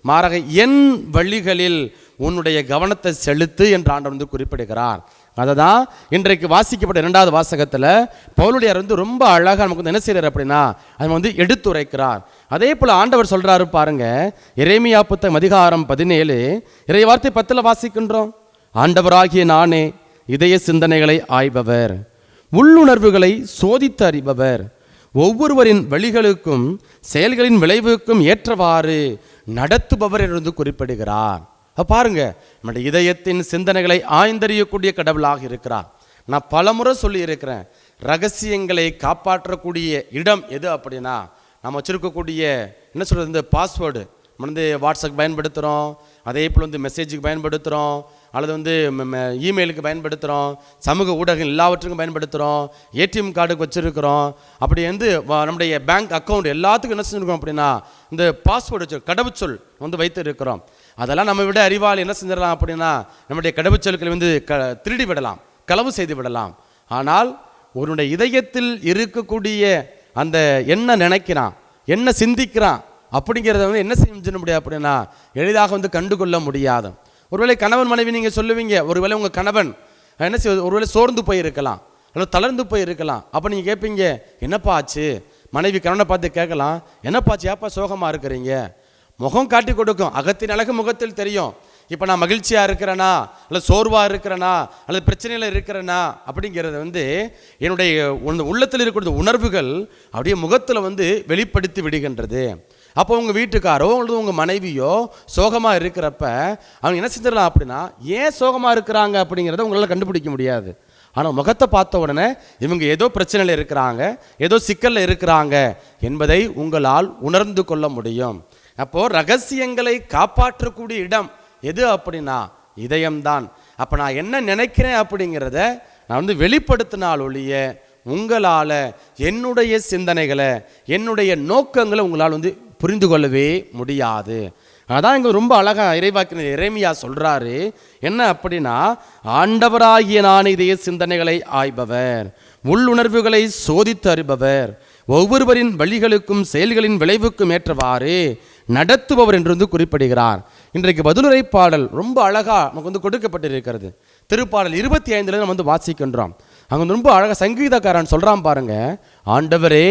மாறாக என் வழிகளில் உன்னுடைய கவனத்தை செலுத்து என்று ஆண்டவர் குறிப்பிடுகிறார். அதை தான் இன்றைக்கு வாசிக்கப்பட்ட 2வது வாசகத்தில் பவுலுடையார் ரொம்ப அழகாக நமக்கு என்ன செய்கிறார் அப்படின்னா, அதை எடுத்துரைக்கிறார். அதே போல் ஆண்டவர் சொல்கிறாரு பாருங்க, எரேமியா புத்தகம் அதிகாரம் 17 இறை வார்த்தை 10 வாசிக்கின்றோம். ஆண்டவராகிய நானே இதய சிந்தனைகளை ஆய்பவர், உள்ளுணர்வுகளை சோதித்து அறிபவர், ஒவ்வொருவரின் வழிகளுக்கும் செயல்களின் விளைவுக்கும் ஏற்றவாறு நடத்துபவர் என்று குறிப்பிடுகிறார். பாருங்க, நம்முடைய இதயத்தின் சிந்தனைகளை ஆய்ந்தறியக்கூடிய கடவுளாக இருக்கிறார். நான் பலமுறை சொல்லி இருக்கிறேன், ரகசியங்களை காப்பாற்றக்கூடிய இடம் எது அப்படின்னா, நம்ம வச்சிருக்கக்கூடிய என்ன சொல்கிறது, இந்த பாஸ்வேர்டு நம்ம வாட்ஸ்அப் பயன்படுத்துகிறோம், அதே போல் மெசேஜுக்கு பயன்படுத்துகிறோம், அல்லது இமெயிலுக்கு பயன்படுத்துகிறோம், சமூக ஊடகம் எல்லாவற்றுக்கும் பயன்படுத்துகிறோம், ஏடிஎம் கார்டுக்கு வச்சுருக்கிறோம், அப்படி நம்முடைய பேங்க் அக்கௌண்ட் எல்லாத்துக்கும் என்ன செஞ்சுருக்கோம் அப்படின்னா இந்த பாஸ்வேர்டு கடவுச்சொல் வைத்து இருக்கிறோம். அதெல்லாம் நம்ம விட அறிவாளி என்ன செஞ்சிடலாம் அப்படின்னா நம்முடைய கடவுச்சொற்களை வந்து திருடி விடலாம், களவு செய்து விடலாம். ஆனால் உன்னுடைய இதயத்தில் இருக்கக்கூடிய அந்த என்ன நினைக்கிறான், என்ன சிந்திக்கிறான் அப்படிங்கிறத வந்து என்ன செஞ்ச முடியாது அப்படின்னா எளிதாக வந்து கண்டுகொள்ள முடியாது. ஒருவேளை கணவன் மனைவி நீங்கள் சொல்லுவீங்க, ஒருவேளை உங்கள் கணவன் என்ன செய்வது, ஒருவேளை சோர்ந்து போயிருக்கலாம் அல்லது தளர்ந்து போயிருக்கலாம். அப்போ நீங்கள் கேட்பீங்க, என்னப்பா ஆச்சு? மனைவி கணவனை பார்த்து கேட்கலாம், என்னப்பாச்சு, ஏப்பா சோகமாக இருக்கிறீங்க? முகம் காட்டி கொடுக்கும், அகத்தின் அழகு முகத்தில் தெரியும். இப்போ நான் மகிழ்ச்சியாக இருக்கிறேனா அல்லது சோர்வாக இருக்கிறேனா அல்லது பிரச்சனையில் இருக்கிறேனா அப்படிங்கிறத வந்து என்னுடைய உள்ளத்தில் இருக்கிற உணர்வுகள் அப்படியே முகத்தில் வந்து வெளிப்படுத்தி விடுகின்றது. அப்போ உங்கள் வீட்டுக்காரோ அல்லது உங்கள் மனைவியோ சோகமாக இருக்கிறப்ப அவங்க என்ன செஞ்சிடலாம் அப்படின்னா ஏன் சோகமாக இருக்கிறாங்க அப்படிங்கிறத உங்களால் கண்டுபிடிக்க முடியாது. ஆனால் முகத்தை பார்த்த உடனே இவங்க ஏதோ பிரச்சனையில் இருக்கிறாங்க, ஏதோ சிக்கலில் இருக்கிறாங்க என்பதை உங்களால் உணர்ந்து கொள்ள முடியும். அப்போது ரகசியங்களை காப்பாற்றக்கூடிய இடம் எது அப்படின்னா இதயம்தான். அப்போ நான் என்ன நினைக்கிறேன் அப்படிங்கிறத நான் வந்து வெளிப்படுத்தினால் ஒழிய உங்களால் என்னுடைய சிந்தனைகளை என்னுடைய நோக்கங்களை உங்களால் வந்து புரிந்து கொள்ளவே முடியாது. அதான் இங்கே ரொம்ப அழகாக இறைவாக்கினர் எரேமியா சொல்கிறாரு, என்ன அப்படின்னா ஆண்டவராகிய நான் இதய சிந்தனைகளை ஆய்பவர், உள்ளுணர்வுகளை சோதித்து அறிபவர், ஒவ்வொருவரின் வழிகளுக்கும் செயல்களின் விளைவுக்கும் ஏற்றவாறு நடத்துபவர் என்று வந்து குறிப்பிடுகிறார். இன்றைக்கு பதிலுரை பாடல் ரொம்ப அழகாக நமக்கு வந்து கொடுக்கப்பட்டிருக்கிறது. திருப்பாடல் 25 நம்ம வந்து வாசிக்கின்றோம். அங்கே வந்து ரொம்ப அழகாக சங்கீதக்காரன் சொல்கிறான் பாருங்க, ஆண்டவரே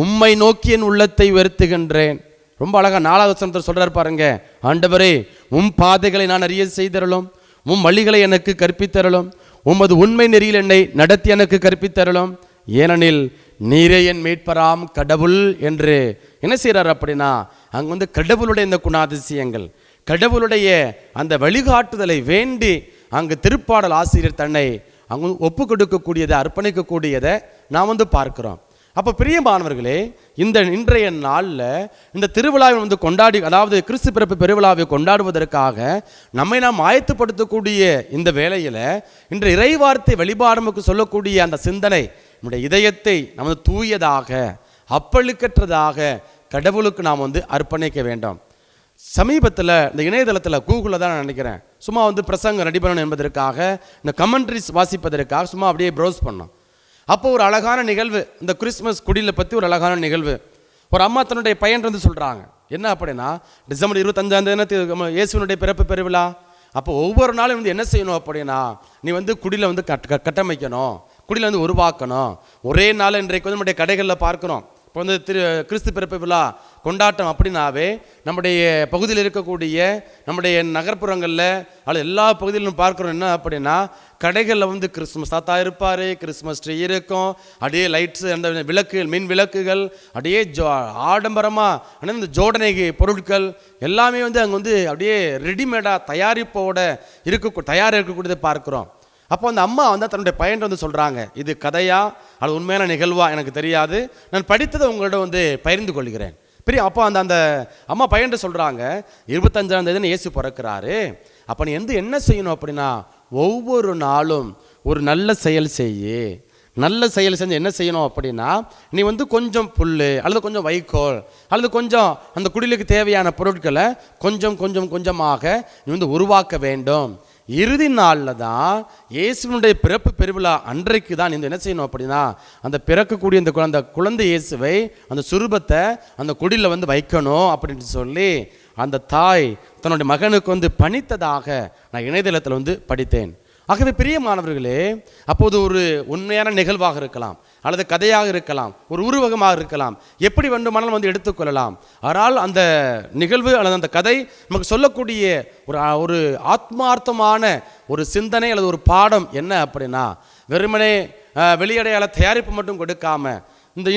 உம்மை நோக்கி என் உள்ளத்தை உயர்த்துகின்றேன். ரொம்ப அழகாக 4வது வசனத்தில் சொல்கிறார் பாருங்க, ஆண்டவரே உம் பாதைகளை நான் அறிய செய்தரலும், உம் வழிகளை எனக்கு கற்பித்தரலும், உமது உண்மை நெறியில் என்னை நடத்தி எனக்கு கற்பித்தரலும், ஏனெனில் நீரே என் மீட்பராம் கடவுள் என்று என்ன செய்கிறார் அப்படின்னா அங்கே வந்து கடவுளுடைய இந்த குணாதிசயங்கள், கடவுளுடைய அந்த வழிகாட்டுதலை வேண்டி அங்கு திருப்பாடல் ஆசிரியர் தன்னை அங்கு ஒப்பு கொடுக்கக்கூடியதை அர்ப்பணிக்கக்கூடியதை நாம் வந்து பார்க்கிறோம். அப்போ பிரியமானவர்களே, இந்த இன்றைய நாளில் இந்த திருவிழாவை வந்து கொண்டாடி, அதாவது கிறிஸ்து பிறப்பு பெருவிழாவை கொண்டாடுவதற்காக நம்மை நாம் ஆயத்தப்படுத்தக்கூடிய இந்த வேளையில் இன்று இறைவார்த்தை வழிபாடு நமக்கு சொல்லக்கூடிய அந்த சிந்தனை நம்முடைய இதயத்தை நமது தூயதாக அப்பழுக்கற்றதாக கடவுளுக்கு நாம் வந்து அர்ப்பணிக்க வேண்டும். சமீபத்தில் இந்த இணையதளத்தில் கூகுளில் தான் நான் நினைக்கிறேன், சும்மா வந்து பிரசங்கம் ரெடி பண்ணணும் என்பதற்காக இந்த கமெண்ட்ரிஸ் வாசிப்பதற்காக சும்மா அப்படியே ப்ரௌஸ் பண்ணோம். அப்போ ஒரு அழகான நிகழ்வு, இந்த கிறிஸ்மஸ் குடியில் பற்றி ஒரு அழகான நிகழ்வு. ஒரு அம்மா தன்னுடைய பையன் வந்து சொல்கிறாங்க, என்ன அப்படின்னா டிசம்பர் 25 இயேசுனுடைய பிறப்பு பெருவிழா. அப்போ ஒவ்வொரு நாளும் வந்து என்ன செய்யணும் அப்படின்னா நீ வந்து குடியில் வந்து கட்டமைக்கணும், குடியில் வந்து உருவாக்கணும். ஒரே நாள் இன்றைக்கு வந்து நம்முடைய கடைகளில் பார்க்குறோம். இப்போ வந்து கிறிஸ்து பிறப்பு விழா கொண்டாட்டம் அப்படின்னாவே நம்முடைய பகுதியில் இருக்கக்கூடிய நம்முடைய நகர்ப்புறங்களில் அல்லது எல்லா பகுதியிலும் பார்க்குறோம் என்ன அப்படின்னா கடைகளில் வந்து கிறிஸ்துமஸ் தாத்தா இருப்பார், கிறிஸ்துமஸ் ட்ரீ இருக்கும், அப்படியே லைட்ஸு, அந்த விளக்குகள், மின் விளக்குகள், அப்படியே ஆடம்பரமாக ஆனால் இந்த ஜோடனை பொருட்கள் எல்லாமே வந்து அங்கே வந்து அப்படியே ரெடிமேடாக தயாரிப்போட தயாராக இருக்கக்கூடியதை பார்க்குறோம். அப்போ அந்த அம்மா வந்து தன்னுடைய பையன் வந்து சொல்கிறாங்க, இது கதையா அது உண்மையான நிகழ்வா எனக்கு தெரியாது, நான் படித்ததை உங்களோட வந்து பகிர்ந்து கொள்கிறேன். அப்போ அந்த அம்மா பையன் சொல்கிறாங்க, 25ஆம் தேதி இயேசு பிறக்கிறாரு, அப்போ நீ என்ன செய்யணும் அப்படின்னா ஒவ்வொரு நாளும் ஒரு நல்ல செயல் செய்யு. நல்ல செயல் செஞ்சு என்ன செய்யணும் அப்படின்னா நீ வந்து கொஞ்சம் புல் அல்லது கொஞ்சம் வைக்கோல் அல்லது கொஞ்சம் அந்த குடிலுக்கு தேவையான பொருட்களை கொஞ்சம் கொஞ்சம் கொஞ்சமாக நீ வந்து உருவாக்க வேண்டும். இறுதி நாளில் தான் இயேசுனுடைய பிறப்பு பெருவிழா அன்றைக்கு தான் நீ என்ன செய்யணும் அப்படின்னா அந்த பிறக்கக்கூடிய அந்த குழந்தை இயேசுவை அந்த சுரூபத்தை அந்த குடியில் வந்து வைக்கணும் அப்படின்னு சொல்லி அந்த தாய் தன்னுடைய மகனுக்கு வந்து பணித்ததாக நான் இணையதளத்தில் வந்து படித்தேன். ஆகவே பிரியமானவர்களே, அப்போது ஒரு உண்மையான நிகழ்வாக இருக்கலாம் அல்லது கதையாக இருக்கலாம், ஒரு உருவகமாக இருக்கலாம், எப்படி வேண்டுமானாலும் வந்து எடுத்துக்கொள்ளலாம். ஆனால் அந்த நிகழ்வு அல்லது அந்த கதை நமக்கு சொல்லக்கூடிய ஒரு ஆத்மார்த்தமான ஒரு சிந்தனை அல்லது ஒரு பாடம் என்ன அப்படின்னா வெறுமனே வெளியடையாள தயாரிப்பு மட்டும் கொடுக்காம இந்த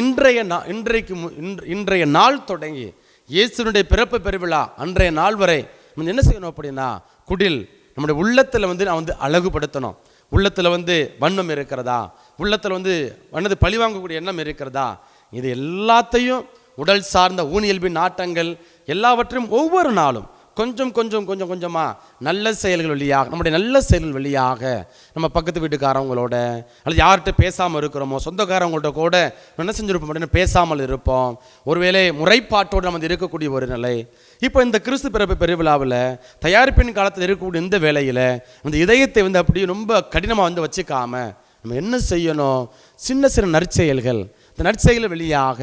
இன்றைய நாள் தொடங்கி இயேசுனுடைய பிறப்பு பெருவிழா அன்றைய நாள் வரை நம்ம என்ன செய்யணும் அப்படின்னா குடில் நம்முடைய உள்ளத்தில் வந்து நான் வந்து அழகுபடுத்தணும். உள்ளத்தில் வந்து வண்ணம் இருக்கிறதா, உள்ளத்தில் வந்து பழிவாங்கக்கூடிய எண்ணம் இருக்கிறதா, இது எல்லாத்தையும் உடல் சார்ந்த ஊனியல்பின் நாட்டங்கள் எல்லாவற்றையும் ஒவ்வொரு நாளும் கொஞ்சம் கொஞ்சம் கொஞ்சம் கொஞ்சமாக நல்ல செயல்கள் வழியாக, நம்முடைய நல்ல செயல்கள் வழியாக நம்ம பக்கத்து வீட்டுக்காரவங்களோட அல்லது யார்கிட்ட பேசாமல் இருக்கிறோமோ, சொந்தக்காரவங்கள்ட்ட கூட என்ன செஞ்சுருப்போம் அப்படின்னு பேசாமல் இருப்போம். ஒருவேளை முறைப்பாட்டோடு நம்ம இருக்கக்கூடிய ஒரு நிலை. இப்போ இந்த கிறிஸ்து பிறப்பு பெருவிழாவில் தயாரிப்பின் காலத்தில் இருக்கக்கூடிய இந்த வேளையில் அந்த இதயத்தை அப்படி ரொம்ப கடினமாக வச்சுக்காம நம்ம என்ன செய்யணும்? சின்ன சின்ன நற்செயல்கள், இந்த நற்செயல்கள் வழியாக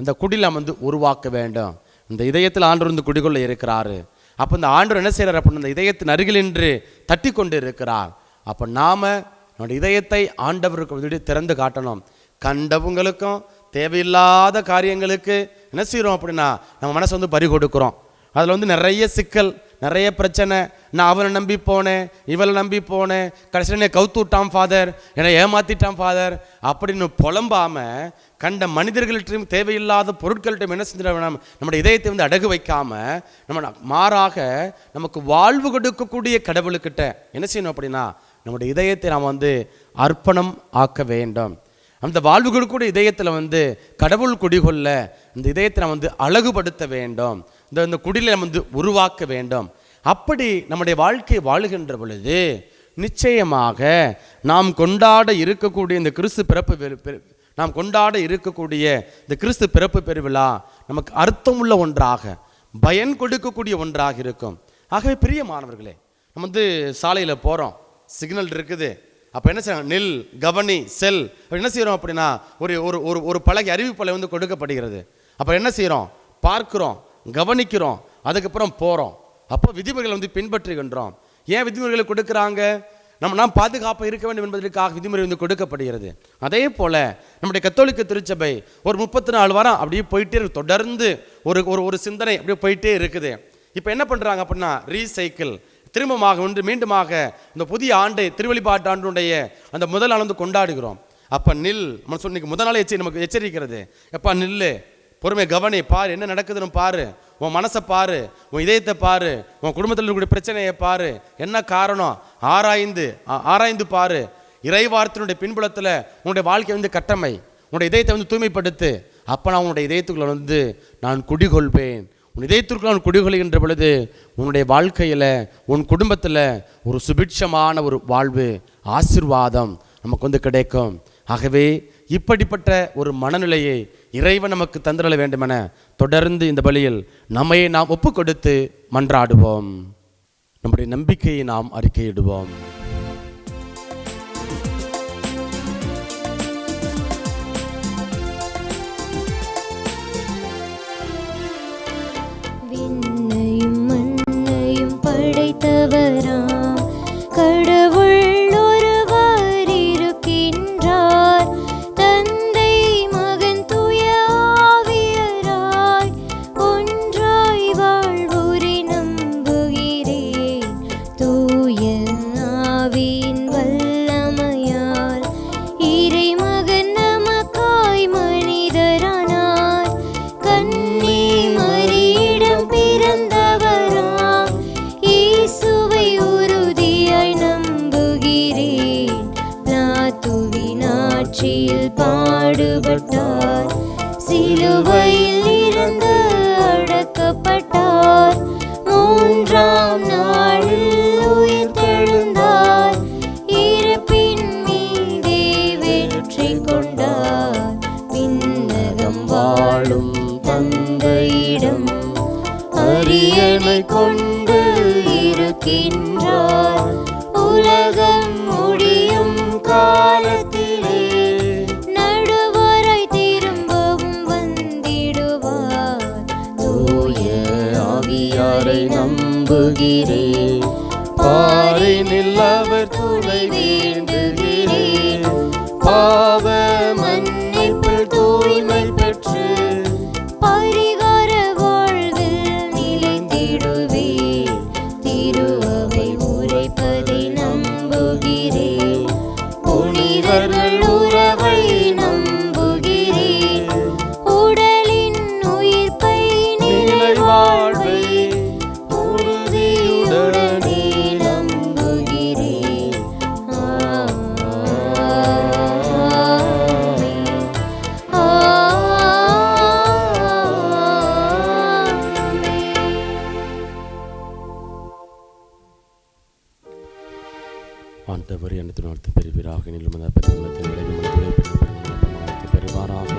அந்த குடிலை உருவாக்க வேண்டும். இந்த இதயத்தில் ஆண்டவர் குடிகொள்ள இருக்கிறாரு. அப்போ இந்த ஆண்டவர் என்ன செய்கிறார் அப்படின்னு இந்த இதயத்தின் அருகில் என்று தட்டி கொண்டு இருக்கிறார். அப்போ நாம் நம்முடைய இதயத்தை ஆண்டவருக்கு திறந்து காட்டணும். கண்டவங்களுக்கும் தேவையில்லாத காரியங்களுக்கு என்ன செய்கிறோம் அப்படின்னா நம்ம மனசை பறி கொடுக்குறோம். அதில் நிறைய சிக்கல், நிறைய பிரச்சனை. நான் அவனை நம்பி போனேன், இவளை நம்பி போனேன், கடைசியில் என்னை கவுத்து விட்டான் ஃபாதர், என்னை ஏமாற்றிட்டான் ஃபாதர் அப்படின்னு புலம்பாமல் கண்ட மனிதர்கள்ட்டையும் தேவையில்லாத பொருட்கள்கிட்டையும் என்ன செஞ்சிட வேணாம், நம்முடைய இதயத்தை அடகு வைக்காமல் நம்ம மாறாக நமக்கு வாழ்வு கொடுக்கக்கூடிய கடவுளுக்கிட்ட என்ன செய்யணும் அப்படின்னா நம்முடைய இதயத்தை நாம் அர்ப்பணம் ஆக்க வேண்டும். அந்த வாழ்வு கொடுக்கக்கூடிய இதயத்தில் கடவுள் குடிகொள்ள இந்த இதயத்தை நாம் அழகுபடுத்த வேண்டும். இந்த குடிலை நம்ம உருவாக்க வேண்டும். அப்படி நம்முடைய வாழ்க்கையை வாழுகின்ற பொழுது நிச்சயமாக நாம் கொண்டாட இருக்கக்கூடிய இந்த கிறிஸ்து பிறப்பு பெருவிழா நமக்கு அர்த்தமுள்ள ஒன்றாக, பயன் கொடுக்கக்கூடிய ஒன்றாக இருக்கும். ஆகவே பிரியமானவர்களே, நம்ம சாலையில் போகிறோம், சிக்னல் இருக்குது. அப்போ என்ன செய்யணும்? நில், கவனி, செல். என்ன செய்கிறோம் அப்படின்னா ஒரு ஒரு ஒரு பலகை, அறிவிப்பலை கொடுக்கப்படுகிறது. அப்போ என்ன செய்கிறோம்? பார்க்குறோம், கவனிக்கிறோம், அதுக்கப்புறம் போகிறோம். அப்போ விதிமுறைகளை பின்பற்றுகின்றோம். ஏன் விதிமுறைகளை கொடுக்குறாங்க? நாம் பாதுகாப்பாக இருக்க வேண்டும் என்பதற்காக விதிமுறை கொடுக்கப்படுகிறது. அதே போல் நம்முடைய கத்தோலிக்க திருச்சபை ஒரு 34 வாரம் அப்படியே போயிட்டே இருக்கு. தொடர்ந்து ஒரு சிந்தனை அப்படியே போயிட்டே இருக்குது. இப்போ என்ன பண்ணுறாங்க அப்படின்னா ரீசைக்கிள், திரும்பமாக மீண்டுமாக இந்த புதிய ஆண்டை, திருவழிபாட்டு ஆண்டுடைய அந்த முதல் நாள் கொண்டாடுகிறோம். அப்போ நில், நம்ம சொன்னிக்கு முதல் நாள் நமக்கு எச்சரிக்கிறது. எப்பா நில்லு, பொறுமை கவனி, பாரு என்ன நடக்குதுன்னு பாரு, உன் மனசை பாரு, உன் இதயத்தை பாரு, உன் குடும்பத்தில் இருக்கக்கூடிய பிரச்சனையை பாரு, என்ன காரணம் ஆராய்ந்து பாரு. இறைவார்த்தையினுடைய பின்புலத்தில் உன்னுடைய வாழ்க்கை கட்டமை, உன்னுடைய இதயத்தை தூய்மைப்படுத்து. அப்போ நான் உன்னுடைய இதயத்துக்குள்ள நான் குடிகொள்வேன். உன் இதயத்திற்குள் நான் குடிகொள்கின்ற பொழுது உன்னுடைய வாழ்க்கையில், உன் குடும்பத்தில் ஒரு சுபிட்சமான ஒரு வாழ்வு, ஆசீர்வாதம் நமக்கு கிடைக்கும். ஆகவே இப்படிப்பட்ட ஒரு மனநிலையை இறைவன் நமக்கு தந்திரல வேண்டுமென தொடர்ந்து இந்த பலியில் நம்மையை நாம் ஒப்பு கொடுத்து மன்றாடுவோம். நம்முடைய நம்பிக்கையை நாம் அறிக்கையிடுவோம். விண்ணையும் மண்ணையும் படைத்தவராம் கடவுள் ஒருவர் இருக்கின்றார். தந்தை மகன் தூய ஆவியராய் ஒன்றாய் வாழ்வோரை நம்புகிறேன். தூய ஆவியின் வல்லமையால் இறைமகன் நமக்காய் மனிதரானார். கன்னி மரியிடம் பிறந்தவராம் இயேசுவை உறுதியாய் நம்புகிறேன். பிலாத்துவின் ஆட்சியில் பாடுபட்டார், சிலுவையில் இறந்து அடக்கப்பட்டார். 3ஆம் நாளில் உயிர்த்தெழுந்தார், இறப்பின் மீதே வெற்றி கொண்டார். விண்ணகம் வாழும் தந்தையிடம் அரியணை கொண்டு இருக்கின்றார். உலகம் முடியும் காலத்திலே நடுவராய் திரும்பவும் வந்திடுவார். தூய ஆவியாரை நம்புகிறேன், பாரினில் அவர் துணை வேண்டுகிறேன். பாவ மன்னிப்பில் தூய்மை பெற்று பரிகார வாழ்வில் நிலைத்திடுவேன். திருஅவை உரைப்பதை நம்புகிறேன், புனிதர்கள் உறவை நம்புகிறேன். உடலின் உயிர்ப்பை நிலை வாழ்வை உறுதியுடனே நம்புகிறேன். எடுத்து பெறுவீராக. நிலும் அந்த பெருமத்தின் விளைவு மனதுரை பெறுவீராக பெறுவாராக.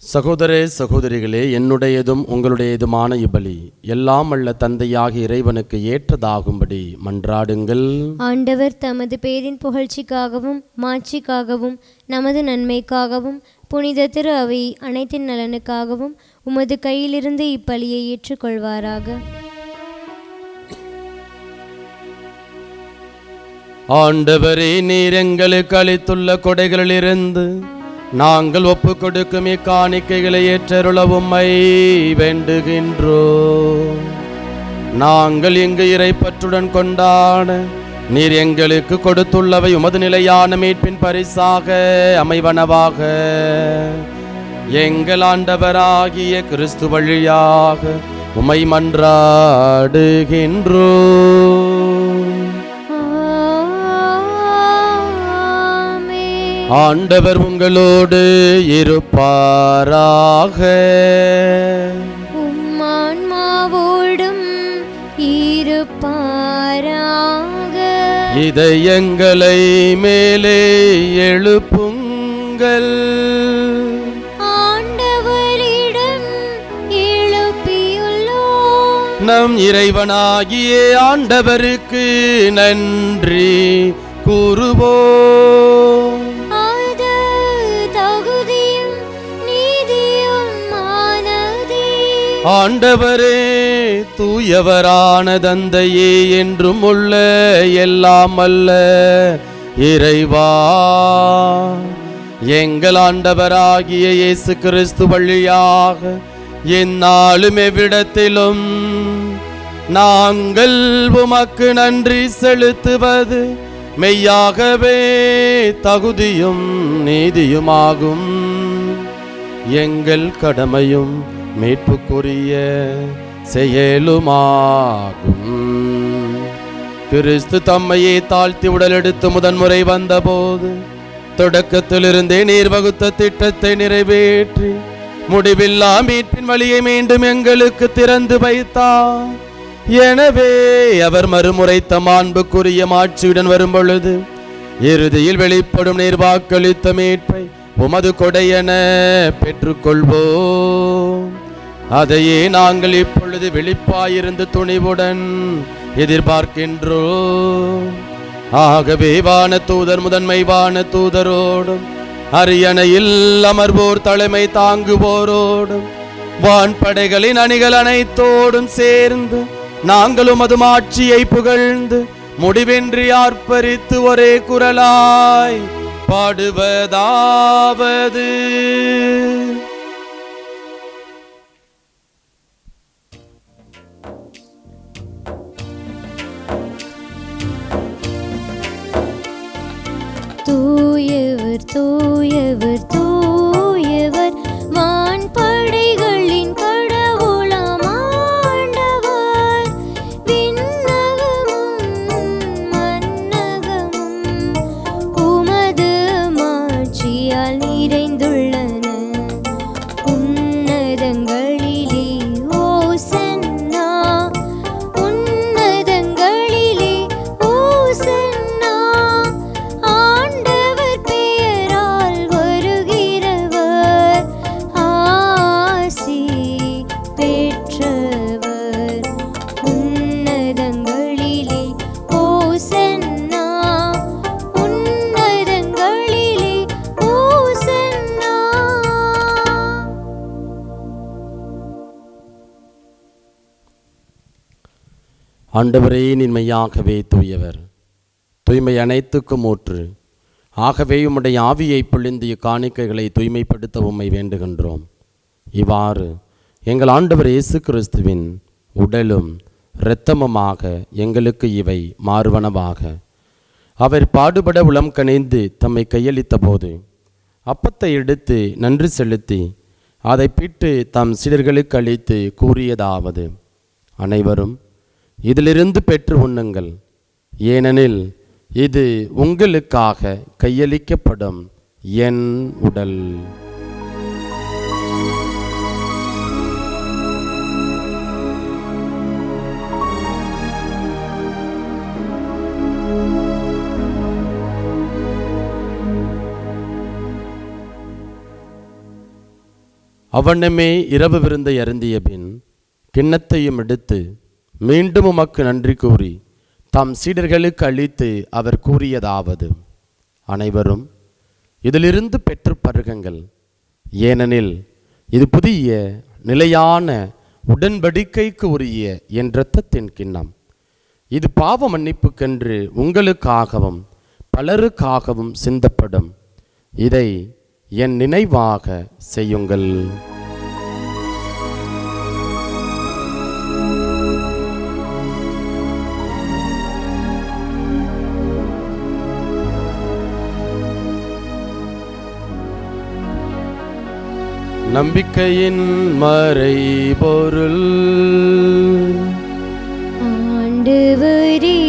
சகோதர சகோதரிகளே, என்னுடையதும் உங்களுடையதுமான இப்பலி எல்லாம் அல்ல தந்தையாகிய இறைவனுக்கு ஏற்றதாகும்படி மன்றாடுங்கள். ஆண்டவர் தமது பேரின் புகழ்ச்சிக்காகவும் மாட்சிக்காகவும் நமது நன்மைக்காகவும் புனித திரு அவை அனைத்தின் நலனுக்காகவும் உமது கையிலிருந்து இப்பலியை ஏற்றுக்கொள்வாராக. ஆண்டவரே, நீர் எங்களுக்கு அளித்துள்ள கொடைகளிலிருந்து நாங்கள் ஒப்பு கொடுக்கும் இக்காணிக்கைகளை ஏற்றருளவும்மை வேண்டுகின்றோம். நாங்கள் இங்கு இறைப்பற்றுடன் கொண்டாட நீர் எங்களுக்கு கொடுத்துள்ளவை உமது நிலையான மீட்பின் பரிசாக அமைவனவாக. எங்கள் ஆண்டவராகிய கிறிஸ்து வழியாக உம்மை மன்றாடுகின்றோம். ஆண்டவர் உங்களோடு இருப்பாராக. உம்மான்மாவோடும் இருப்பாராக. இதயங்களை மேலே எழுப்புங்கள். ஆண்டவரிடம் எழுப்பியுள்ளோம். நம் இறைவனாகிய ஆண்டவருக்கு நன்றி கூறுவோம். ஆண்டவரே, தூயவரான தந்தையே, என்றும் உள்ள எல்லாம் அல்ல இறைவா, எங்கள் ஆண்டவராகிய இயேசு கிறிஸ்து வழியாக எந்நாளும் எவ்விடத்திலும் நாங்கள் உமக்கு நன்றி செலுத்துவது மெய்யாகவே தகுதியும் நீதியுமாகும். எங்கள் கடமையும் மீட்புக்குரிய செயலுமாகும். கிறிஸ்து தம்மையே தாழ்த்தி உடலெடுத்து முதன்முறை வந்தபோது தொடக்கத்திலிருந்தே நீர் வகுத்த திட்டத்தை நிறைவேற்றி முடிவில்லா மீட்பின் வழியை மீண்டும் எங்களுக்கு திறந்து வைத்தார். எனவே அவர் மறுமுறை தம் அன்புக்குரிய மாட்சியுடன் வரும்பொழுது இறுதியில் வெளிப்படும் நீர் வாக்களித்த மீட்பை உமது கொடையென பெற்றுக்கொள்வோம். அதையே நாங்கள் இப்பொழுது விழிப்பாயிருந்து துணிவுடன் எதிர்பார்க்கின்றோம். ஆகவே வான தூதர் முதன்மை வான தூதரோடும் அரியணையில் அமர்வோர் தலைமை தாங்குவோரோடும் வான்படைகளின் அணிகள் அனைத்தோடும் சேர்ந்து நாங்களும் அது ஆட்சியை புகழ்ந்து முடிவின்றி ஆர்ப்பரித்து ஒரே குரலாய் பாடுவதாவது: தூயவர் தூயவர் தூயவர் வான்படைகளின் கடவுளாம் ஆண்டவர். விண்ணகமும் மண்ணகமும் உமது மாட்சியால் நிறைந்துள்ளன. உன்னதங்களிலே ஓசன்னா, உன்னதங்களிலே ஓசன்னா. ஆண்டவர் பெயரால் வருகிறவர் ஆசி பெற்றவர். உன்னதங்களிலே ஓசன்னா, உன்னதங்களிலே ஆண்டவரே, நீர் மெய்யாகவே தூயவர், தூய்மை அனைத்துக்கும் ஊற்று. ஆகவே உம்முடைய ஆவியை பொழிந்திய காணிக்கைகளை தூய்மைப்படுத்த உம்மை வேண்டுகின்றோம். இவ்வாறு எங்கள் ஆண்டவர் இயேசு கிறிஸ்துவின் உடலும் இரத்தமுமாக எங்களுக்கு இவை மாறுவனவாக. அவர் பாடுபட உளம் கனிந்து தம்மை கையளித்த போது அப்பத்தை எடுத்து நன்றி செலுத்தி அதை பிட்டு தம் சீடர்களுக்கு அளித்து கூறியதாவது: அனைவரும் இதிலிருந்து பெற்று உண்ணுங்கள், ஏனெனில் இது உங்களுக்காக கையளிக்கப்படும் என் உடல். அவனமே இரவு விருந்தை அருந்திய பின் கிண்ணத்தையும் எடுத்து மீண்டும் உமக்கு நன்றி கூறி தம் சீடர்களுக்கு அளித்து அவர் கூறியதாவது: அனைவரும் இதிலிருந்து பெற்று பருகுங்கள், ஏனெனில் இது புதிய நிலையான உடன்படிக்கைக்கு உரிய என் இரத்தத்தின் கிண்ணம். இது பாவ மன்னிப்புக்கென்று உங்களுக்காகவும் பலருக்காகவும் சிந்தப்படும். இதை என் நினைவாக செய்யுங்கள். நம்பிக்கையின் மறைபொருள். ஆண்டவரே,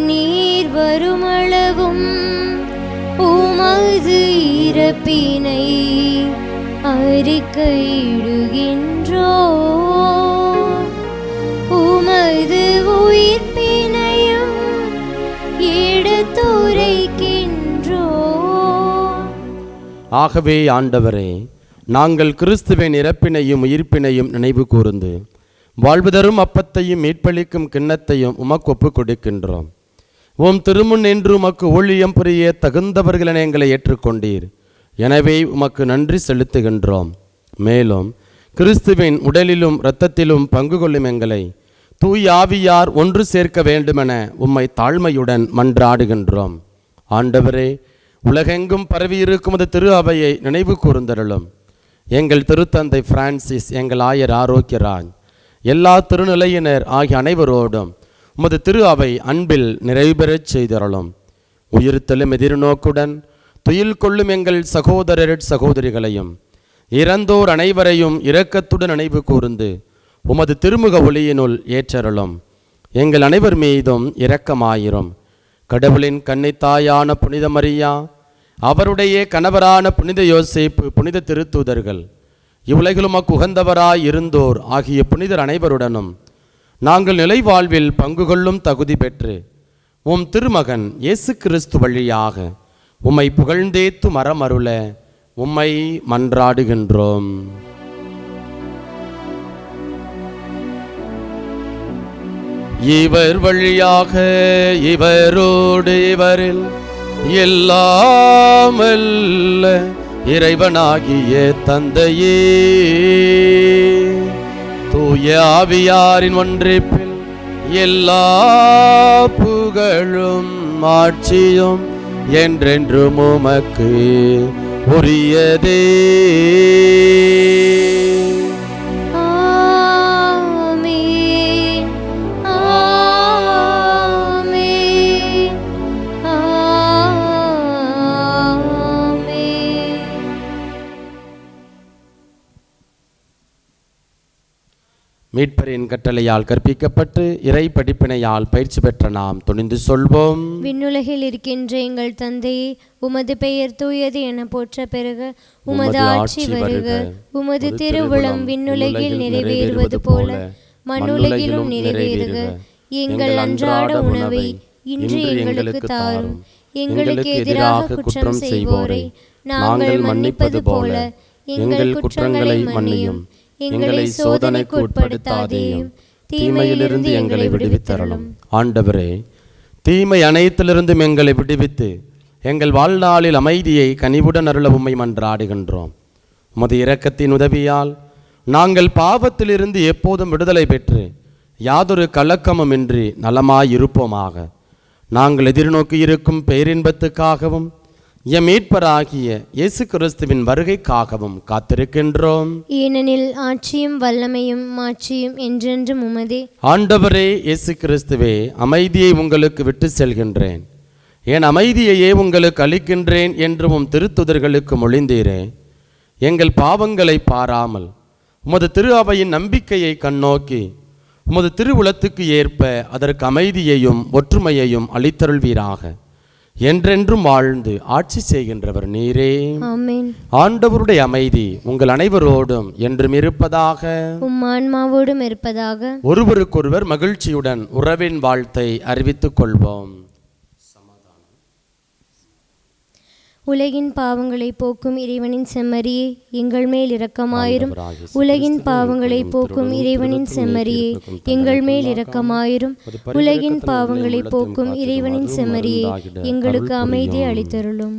நீர் வருமளவும் உமது இறப்பினை அறிக்கையிடுகின்றோம், உமது உயிர்ப்பினையும் எடுத்துரைக்கின்றோம். ஆகவே ஆண்டவரே, நாங்கள் கிறிஸ்துவின் இறப்பினையும் உயிர்ப்பினையும் நினைவு கூர்ந்து வாழ்வு தரும் அப்பத்தையும் மீட்பளிக்கும் கிண்ணத்தையும் உமக்கு ஒப்புக் கொடுக்கின்றோம். உம் திருமுன் என்று உமக்கு ஊழியம் புரிய தகுந்தவர்களென எங்களை ஏற்றுக்கொண்டீர். எனவே உமக்கு நன்றி செலுத்துகின்றோம். மேலும் கிறிஸ்துவின் உடலிலும் இரத்தத்திலும் பங்கு கொள்ளும் எங்களை தூய் ஆவியார் ஒன்று சேர்க்க வேண்டுமென உம்மை தாழ்மையுடன் மன்றாடுகின்றோம். ஆண்டவரே, உலகெங்கும் பரவியிருக்கும் அது திரு அவையை நினைவு கூர்ந்தருளும். எங்கள் திருத்தந்தை பிரான்சிஸ், எங்கள் ஆயர் ஆரோக்கியராஜ், எல்லா திருநிலையினர் ஆகிய அனைவரோடும் உமது திரு அவை அன்பில் நிறைவுபெறச் செய்தருளும். உயிர்த்தெழும் எதிர்நோக்குடன் துயில் கொள்ளும் எங்கள் சகோதரர் சகோதரிகளையும் இறந்தோர் அனைவரையும் இரக்கத்துடன் நினைவு கூர்ந்து உமது திருமுக ஒளியினுள் ஏற்றருளும். எங்கள் அனைவர் மீதும் இரக்கமாயிரும். கடவுளின் கன்னித்தாயான புனித மரியா, அவருடைய கணவரான புனித யோசேப்பு, புனித திருத்தூதர்கள், இவ்வுலகிலும் உகந்தவராய் இருந்தோர் ஆகிய புனிதர் அனைவருடனும் நாங்கள் நிலை வாழ்வில் பங்கு கொள்ளும் தகுதி பெற்று உம் திருமகன் இயேசு கிறிஸ்து வழியாக உம்மை புகழ்ந்தேத்து மரமருள உம்மை மன்றாடுகின்றோம். இவர் வழியாக இவரோடு இவரில் எல்லாமல்ல இறைவனாகிய தந்தையே, தூய ஆவியாரின் ஒன்றிப்பில் எல்லா புகழும் ஆட்சியும் என்றென்றும் உமக்கு உரியதே. ஆமென், ஆமென், ஆமென். மீட்பரின் கட்டளையால் கற்பிக்கப்பட்டு இறை படிப்பினையால் பயிற்சி பெற்ற நாம் துணிந்து சொல்வோம்: விண்ணுலகில் இருக்கின்ற எங்கள் தந்தையே, உமது பெயர் தூயது என போற்ற பெருக, உமது ஆட்சி வருக, உமது திருவுளம் விண்ணுலகில் நிறைவேறுவது போல மண்ணுலகிலும் நிறைவேறுக. எங்கள் அன்றாட உணவை இன்று எங்களுக்கு தாரும். எங்களுக்கு எதிராக குற்றம் செய்வோரை நாங்கள் மன்னிப்பது போல எங்கள் குற்றங்களை மன்னியும். எங்களை சோதனைக்கு உட்படுத்தாதேயும், தீமையிலிருந்து எங்களை விடுவித்தருளும். ஆண்டவரே, தீமை அனைத்திலிருந்தும் எங்களை விடுவித்து எங்கள் வாழ்நாளில் அமைதியை கனிவுடன் அருள உம்மை மன்றாடுகின்றோம். உமது இரக்கத்தின் உதவியால் நாங்கள் பாவத்திலிருந்து எப்போதும் விடுதலை பெற்று யாதொரு கலக்கமுமின்றி நலமாயிருப்போமாக. நாங்கள் எதிர்நோக்கி இருக்கும் பேரின்பத்துக்காகவும் எம் மீட்பராகிய இயேசு கிறிஸ்துவின் வருகைக்காகவும் காத்திருக்கின்றோம். ஏனெனில் ஆட்சியும் வல்லமையும் மாட்சியும் என்றென்றும் உமதே. ஆண்டவரே இயேசு கிறிஸ்துவே, அமைதியை உங்களுக்கு விட்டு செல்கின்றேன், என் அமைதியையே உங்களுக்கு அளிக்கின்றேன் என்று உம் திருத்துதர்களுக்கு மொழிந்தீரே. எங்கள் பாவங்களை பாராமல் உமது திரு அவையின் நம்பிக்கையை கண்ணோக்கி உமது திருவுளத்துக்கு ஏற்ப அதற்கு அமைதியையும் ஒற்றுமையையும் அளித்தருள்வீராக. என்றென்றும் வாழ்ந்து ஆட்சி செய்கின்றவர் நீரே. ஆமென். ஆண்டவருடைய அமைதி உங்கள் அனைவரோடும் என்றும் இருப்பதாக. உம் ஆன்மாவோடும் இருப்பதாக. ஒருவருக்கொருவர் மகிழ்ச்சியுடன் உறவின் வாழ்த்தை அறிவித்துக் கொள்வோம். உலகின் பாவங்களை போக்கும் இறைவனின் செம்மறியே, எங்கள் மேல் இரக்கமாயிரும். உலகின் பாவங்களை போக்கும் இறைவனின் செம்மறியே, எங்கள் மேல் இரக்கமாயிரும். உலகின் பாவங்களை போக்கும் இறைவனின் செம்மறியே, எங்களுக்கு அமைதியை அளித்தருளும்.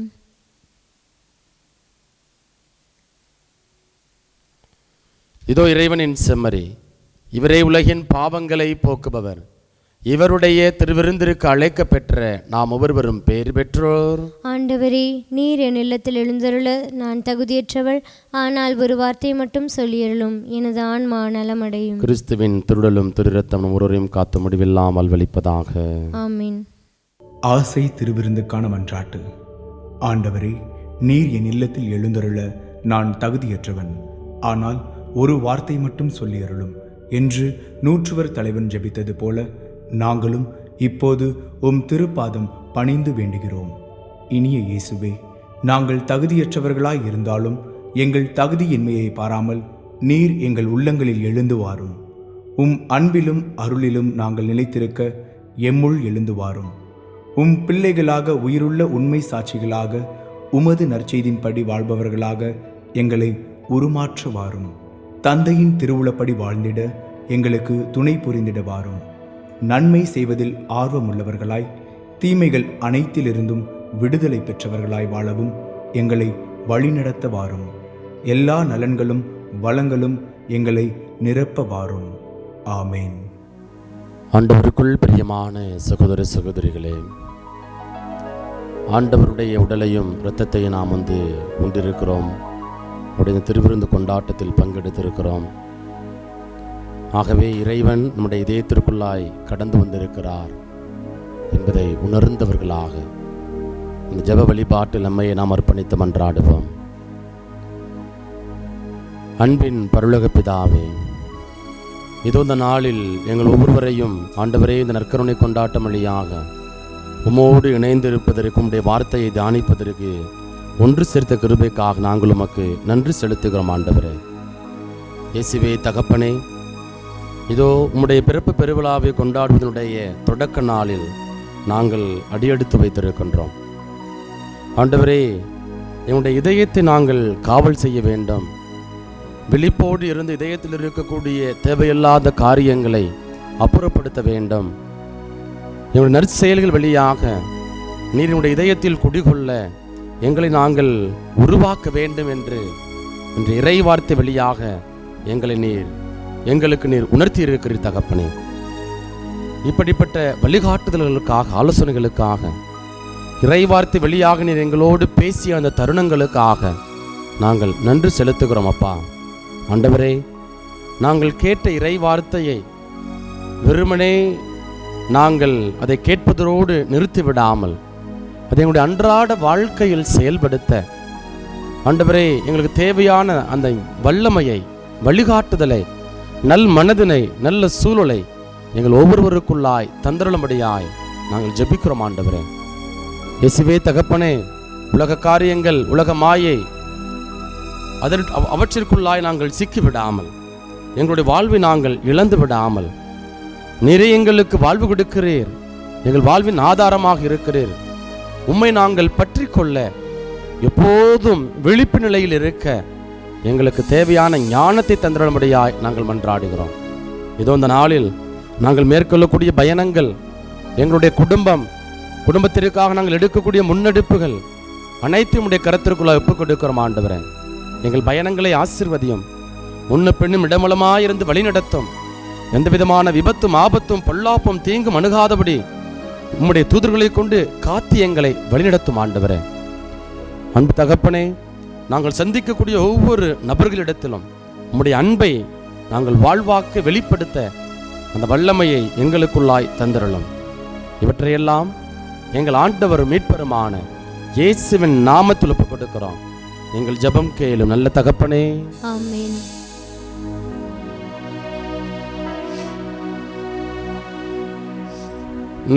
இதோ இறைவனின் செம்மறி, இவரே உலகின் பாவங்களை போக்குபவர். இவருடைய திருவிருந்திற்கு அழைக்க பெற்ற நாம் ஒவ்வொருவரும் பேர் பெற்றோர். ஆண்டவரே, நீர் என் இல்லத்தில் எழுந்தருள நான் தகுதியற்றவள். ஆனால் ஒரு வார்த்தை மட்டும் சொல்லியருளும், எனது ஆன்மா நலமடையும். கிறிஸ்துவின் திருடலும் திருரத்தமும் ஒருவரையும் காத்து முடிவில்லாமல் வெளிப்பதாக. ஆமீன். ஆசை திருவிருந்துக்கான மன்றாட்டு. ஆண்டவரே, நீர் என் இல்லத்தில் எழுந்தருள நான் தகுதியற்றவன். ஆனால் ஒரு வார்த்தை மட்டும் சொல்லியருளும் என்று நூற்றுவர் தலைவன் ஜெபித்தது போல நாங்களும் இப்போது உம் திருப்பாதம் பணிந்து வேண்டுகிறோம். இனிய இயேசுவே, நாங்கள் தகுதியற்றவர்களாய் இருந்தாலும் எங்கள் தகுதியின்மையை பாராமல் நீர் எங்கள் உள்ளங்களில் எழுந்து வாரும். உம் அன்பிலும் அருளிலும் நாங்கள் நிலைத்திருக்க எம்முள் எழுந்து வாரும். உம் பிள்ளைகளாக உயிருள்ள உண்மை சாட்சிகளாக உமது நற்செய்தின்படி வாழ்பவர்களாக எங்களை உருமாற்ற வாரும். தந்தையின் திருவுளப்படி வாழ்ந்திட எங்களுக்கு துணை புரிந்திட வாரும். நன்மை செய்வதில் ஆர்வமுள்ளவர்களாய் தீமைகள் அனைத்திலிருந்தும் விடுதலை பெற்றவர்களாய் வாழவும் எங்களை வழிநடத்த வாரும். எல்லா நலன்களும் வளங்களும் எங்களை நிரப்ப வாரும். ஆமேன். ஆண்டவருக்குள் பிரியமான சகோதர சகோதரிகளே, ஆண்டவருடைய உடலையும் இரத்தத்தையும் நாம் கொண்டிருக்கிறோம். அவருடைய திருவிருந்து கொண்டாட்டத்தில் பங்கெடுத்திருக்கிறோம். ஆகவே இறைவன் நம்முடைய இதயத்திற்குள்ளாய் கடந்து வந்திருக்கிறார் என்பதை உணர்ந்தவர்களாக இந்த ஜெப வழிபாட்டில் நம்மை நாம் அர்ப்பணித்து மன்றாடுவோம். அன்பின் பரலோக பிதாவே, இதோ இந்த நாளில் எங்கள் ஒவ்வொருவரையும் ஆண்டவரே இந்த நற்கருணை கொண்டாட்டம் வழியாக உம்மோடு இணைந்திருப்பதற்கு, உம்முடைய வார்த்தையை தியானிப்பதற்கு ஒன்று சேர்த்த கிருபைக்காக நாங்கள் உமக்கு நன்றி செலுத்துகிறோம். ஆண்டவரே இயேசுவே தகப்பனே, இதோ உம்முடைய பிறப்பு பெருவிழாவை கொண்டாடுவதனுடைய தொடக்க நாளில் நாங்கள் அடியெடுத்து வைத்திருக்கின்றோம். ஆண்டவரே, என்னுடைய இதயத்தை நாங்கள் காவல் செய்ய வேண்டும். விழிப்போடு இருந்து இதயத்தில் இருக்கக்கூடிய தேவையில்லாத காரியங்களை அப்புறப்படுத்த வேண்டும். என்னுடைய நற்செயல்கள் வழியாக நீர் என்னுடைய இதயத்தில் குடிகொள்ள எங்களை நாங்கள் உருவாக்க வேண்டும் என்று இறை வார்த்தை வழியாக எங்களுக்கு நீர் உணர்த்தி இருக்கிறீர் தகப்பனே. இப்படிப்பட்ட வழிகாட்டுதல்களுக்காக, ஆலோசனைகளுக்காக, இறை வார்த்தை வழியாக நீர் எங்களோடு பேசிய அந்த தருணங்களுக்காக நாங்கள் நன்றி செலுத்துகிறோம் அப்பா. ஆண்டவரே, நாங்கள் கேட்ட இறை வார்த்தையை வெறுமனே நாங்கள் அதை கேட்பதோடு நிறுத்திவிடாமல் அதை எங்களுடைய அன்றாட வாழ்க்கையில் செயல்படுத்த ஆண்டவரே எங்களுக்கு தேவையான அந்த வல்லமையை, வழிகாட்டுதலை, நல் மனதினை, நல்ல சூழலை எங்கள் ஒவ்வொருவருக்குள்ளாய் தந்தருளும்படியாய் நாங்கள் ஜெபிக்கிறோம். ஆண்டவரே இயேசுவே தகப்பனே, உலக காரியங்கள், உலக மாயை அவற்றிற்குள்ளாய் நாங்கள் சிக்கிவிடாமல், எங்களுடைய வாழ்வை நாங்கள் இழந்து விடாமல், நிறைய எங்களுக்கு வாழ்வு கொடுக்கிறீர், எங்கள் வாழ்வின் ஆதாரமாக இருக்கிறீர். உம்மை நாங்கள் பற்றி கொள்ள எப்போதும் விழிப்பு நிலையில் இருக்க எங்களுக்கு தேவையான ஞானத்தை தந்திரும்படியாய் நாங்கள் மன்றாடுகிறோம். இதோ இந்த நாளில் நாங்கள் மேற்கொள்ளக்கூடிய பயணங்கள், எங்களுடைய குடும்பத்திற்காக நாங்கள் எடுக்கக்கூடிய முன்னெடுப்புகள் அனைத்தும் உடைய கரத்திற்குள்ளாக ஒப்புக் கொடுக்கிறோம். ஆண்டவரே, எங்கள் பயணங்களை ஆசீர்வதியும், முன்ன பெண்ணும் இடமலமாயிருந்து வழி நடத்தும். எந்த விதமான விபத்தும் ஆபத்தும் பொல்லாப்பும் தீங்கும் அணுகாதபடி உம்முடைய தூதர்களை கொண்டு காத்து எங்களை வழிநடத்தும் ஆண்டவரே. அன்பு தகப்பனே, நாங்கள் சந்திக்கக்கூடிய ஒவ்வொரு நபர்களிடத்திலும் உம்முடைய அன்பை நாங்கள் வாழ்வாக்க வெளிப்படுத்த அந்த வல்லமையை எங்களுக்குள்ளாய் தந்திரலும். இவற்றையெல்லாம் எங்கள் ஆண்டவர் மீட்பருமான இயேசுவின் நாமத்தில் ஒப்புக் கொடுக்கிறோம். எங்கள் ஜெபம் கேளும் நல்ல தகப்பனே, ஆமென்.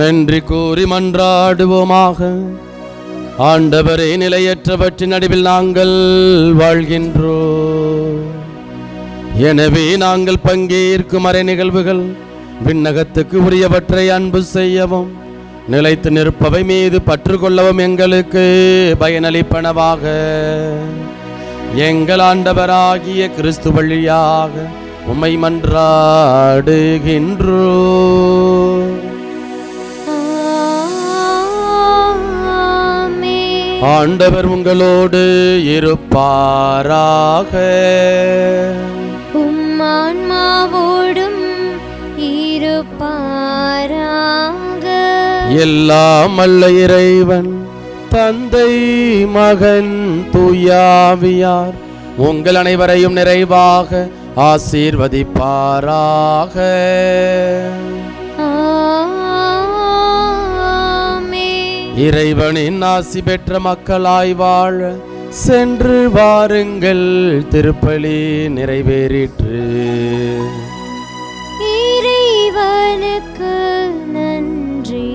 நன்றி கூறி மன்றாடுவோமாக. ஆண்டவரே, நிலையற்றவற்றின் நடுவில் நாங்கள் வாழ்கின்றோம். எனவே நாங்கள் பங்கேற்கும் அறை நிகழ்வுகள் விண்ணகத்துக்கு உரியவற்றை அன்பு செய்யவும் நிலைத்து நிற்பவை மீது பற்று கொள்ளவும் எங்களுக்கு பயனளிப்பனவாக. எங்கள் ஆண்டவராகிய கிறிஸ்து வழியாக உம்மை மன்றாடுகின்றோம். ஆண்டவர் உங்களோடு இருப்பாராக. உம்மான்மாவோடும் இருப்பாராக. எல்லாம் வல்ல இறைவன் தந்தை, மகன், தூயாவியார் உங்கள் அனைவரையும் நிறைவாக ஆசீர்வதிப்பாராக. இறைவனின் ஆசி பெற்ற மக்களாய் வாழ சென்று வாருங்கள். திருப்பலி நிறைவேறிற்று. இறைவனுக்கு நன்றி.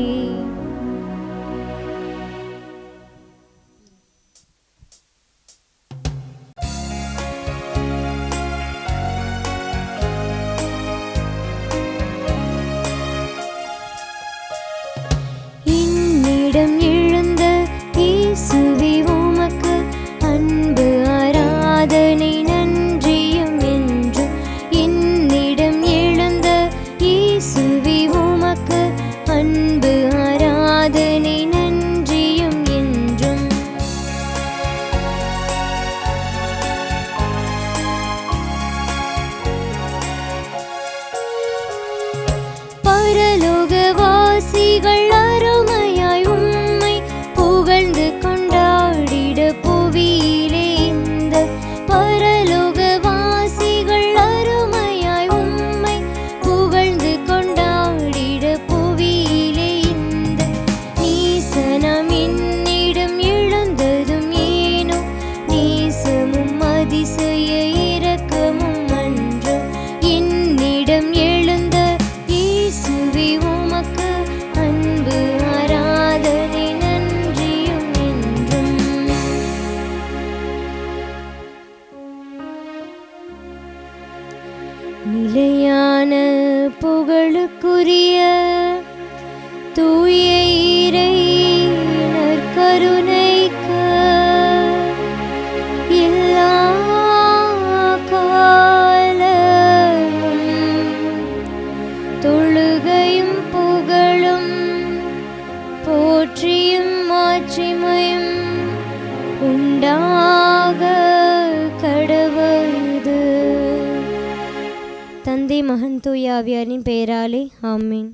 என்னிடம் எழுந்த இயேசுவே உமக்கு அன்பு ஆராதனை நன்றியும் என்றும். என்னிடம் எழுந்த இயேசுவே உமக்கு அன்பு ஆராதனை நன்றியும் என்றும். பரலோகவாசிகள் அருமையாய் உம்மை புகழ்ந்து கொண்டாடிட புவியிலே இந்த பரலோகவாசிகள் அருமையாய் உம்மை புகழ்ந்து கொண்டாடிட புவியிலே இந்த நீசனம் என்னிடம் எழுந்ததும் ஏனோ நேசமும் அதிசய இரக்கமும் அன்றோ. என்னிடம் எழுந்த இயேசுவே உமக்கு அன்பு ஆராதனை நன்றியும் என்றும். நிலையான புகழுக்குரிய தூய இறை நற்கருணைக்கு எல்லா காலமும் தொழுகையும் புகழும் போற்றியும் மாட்சிமையும் உண்டாக கடவது. தந்தை, மகன், தூய ஆவியாரின் பெயராலே ஆமென்.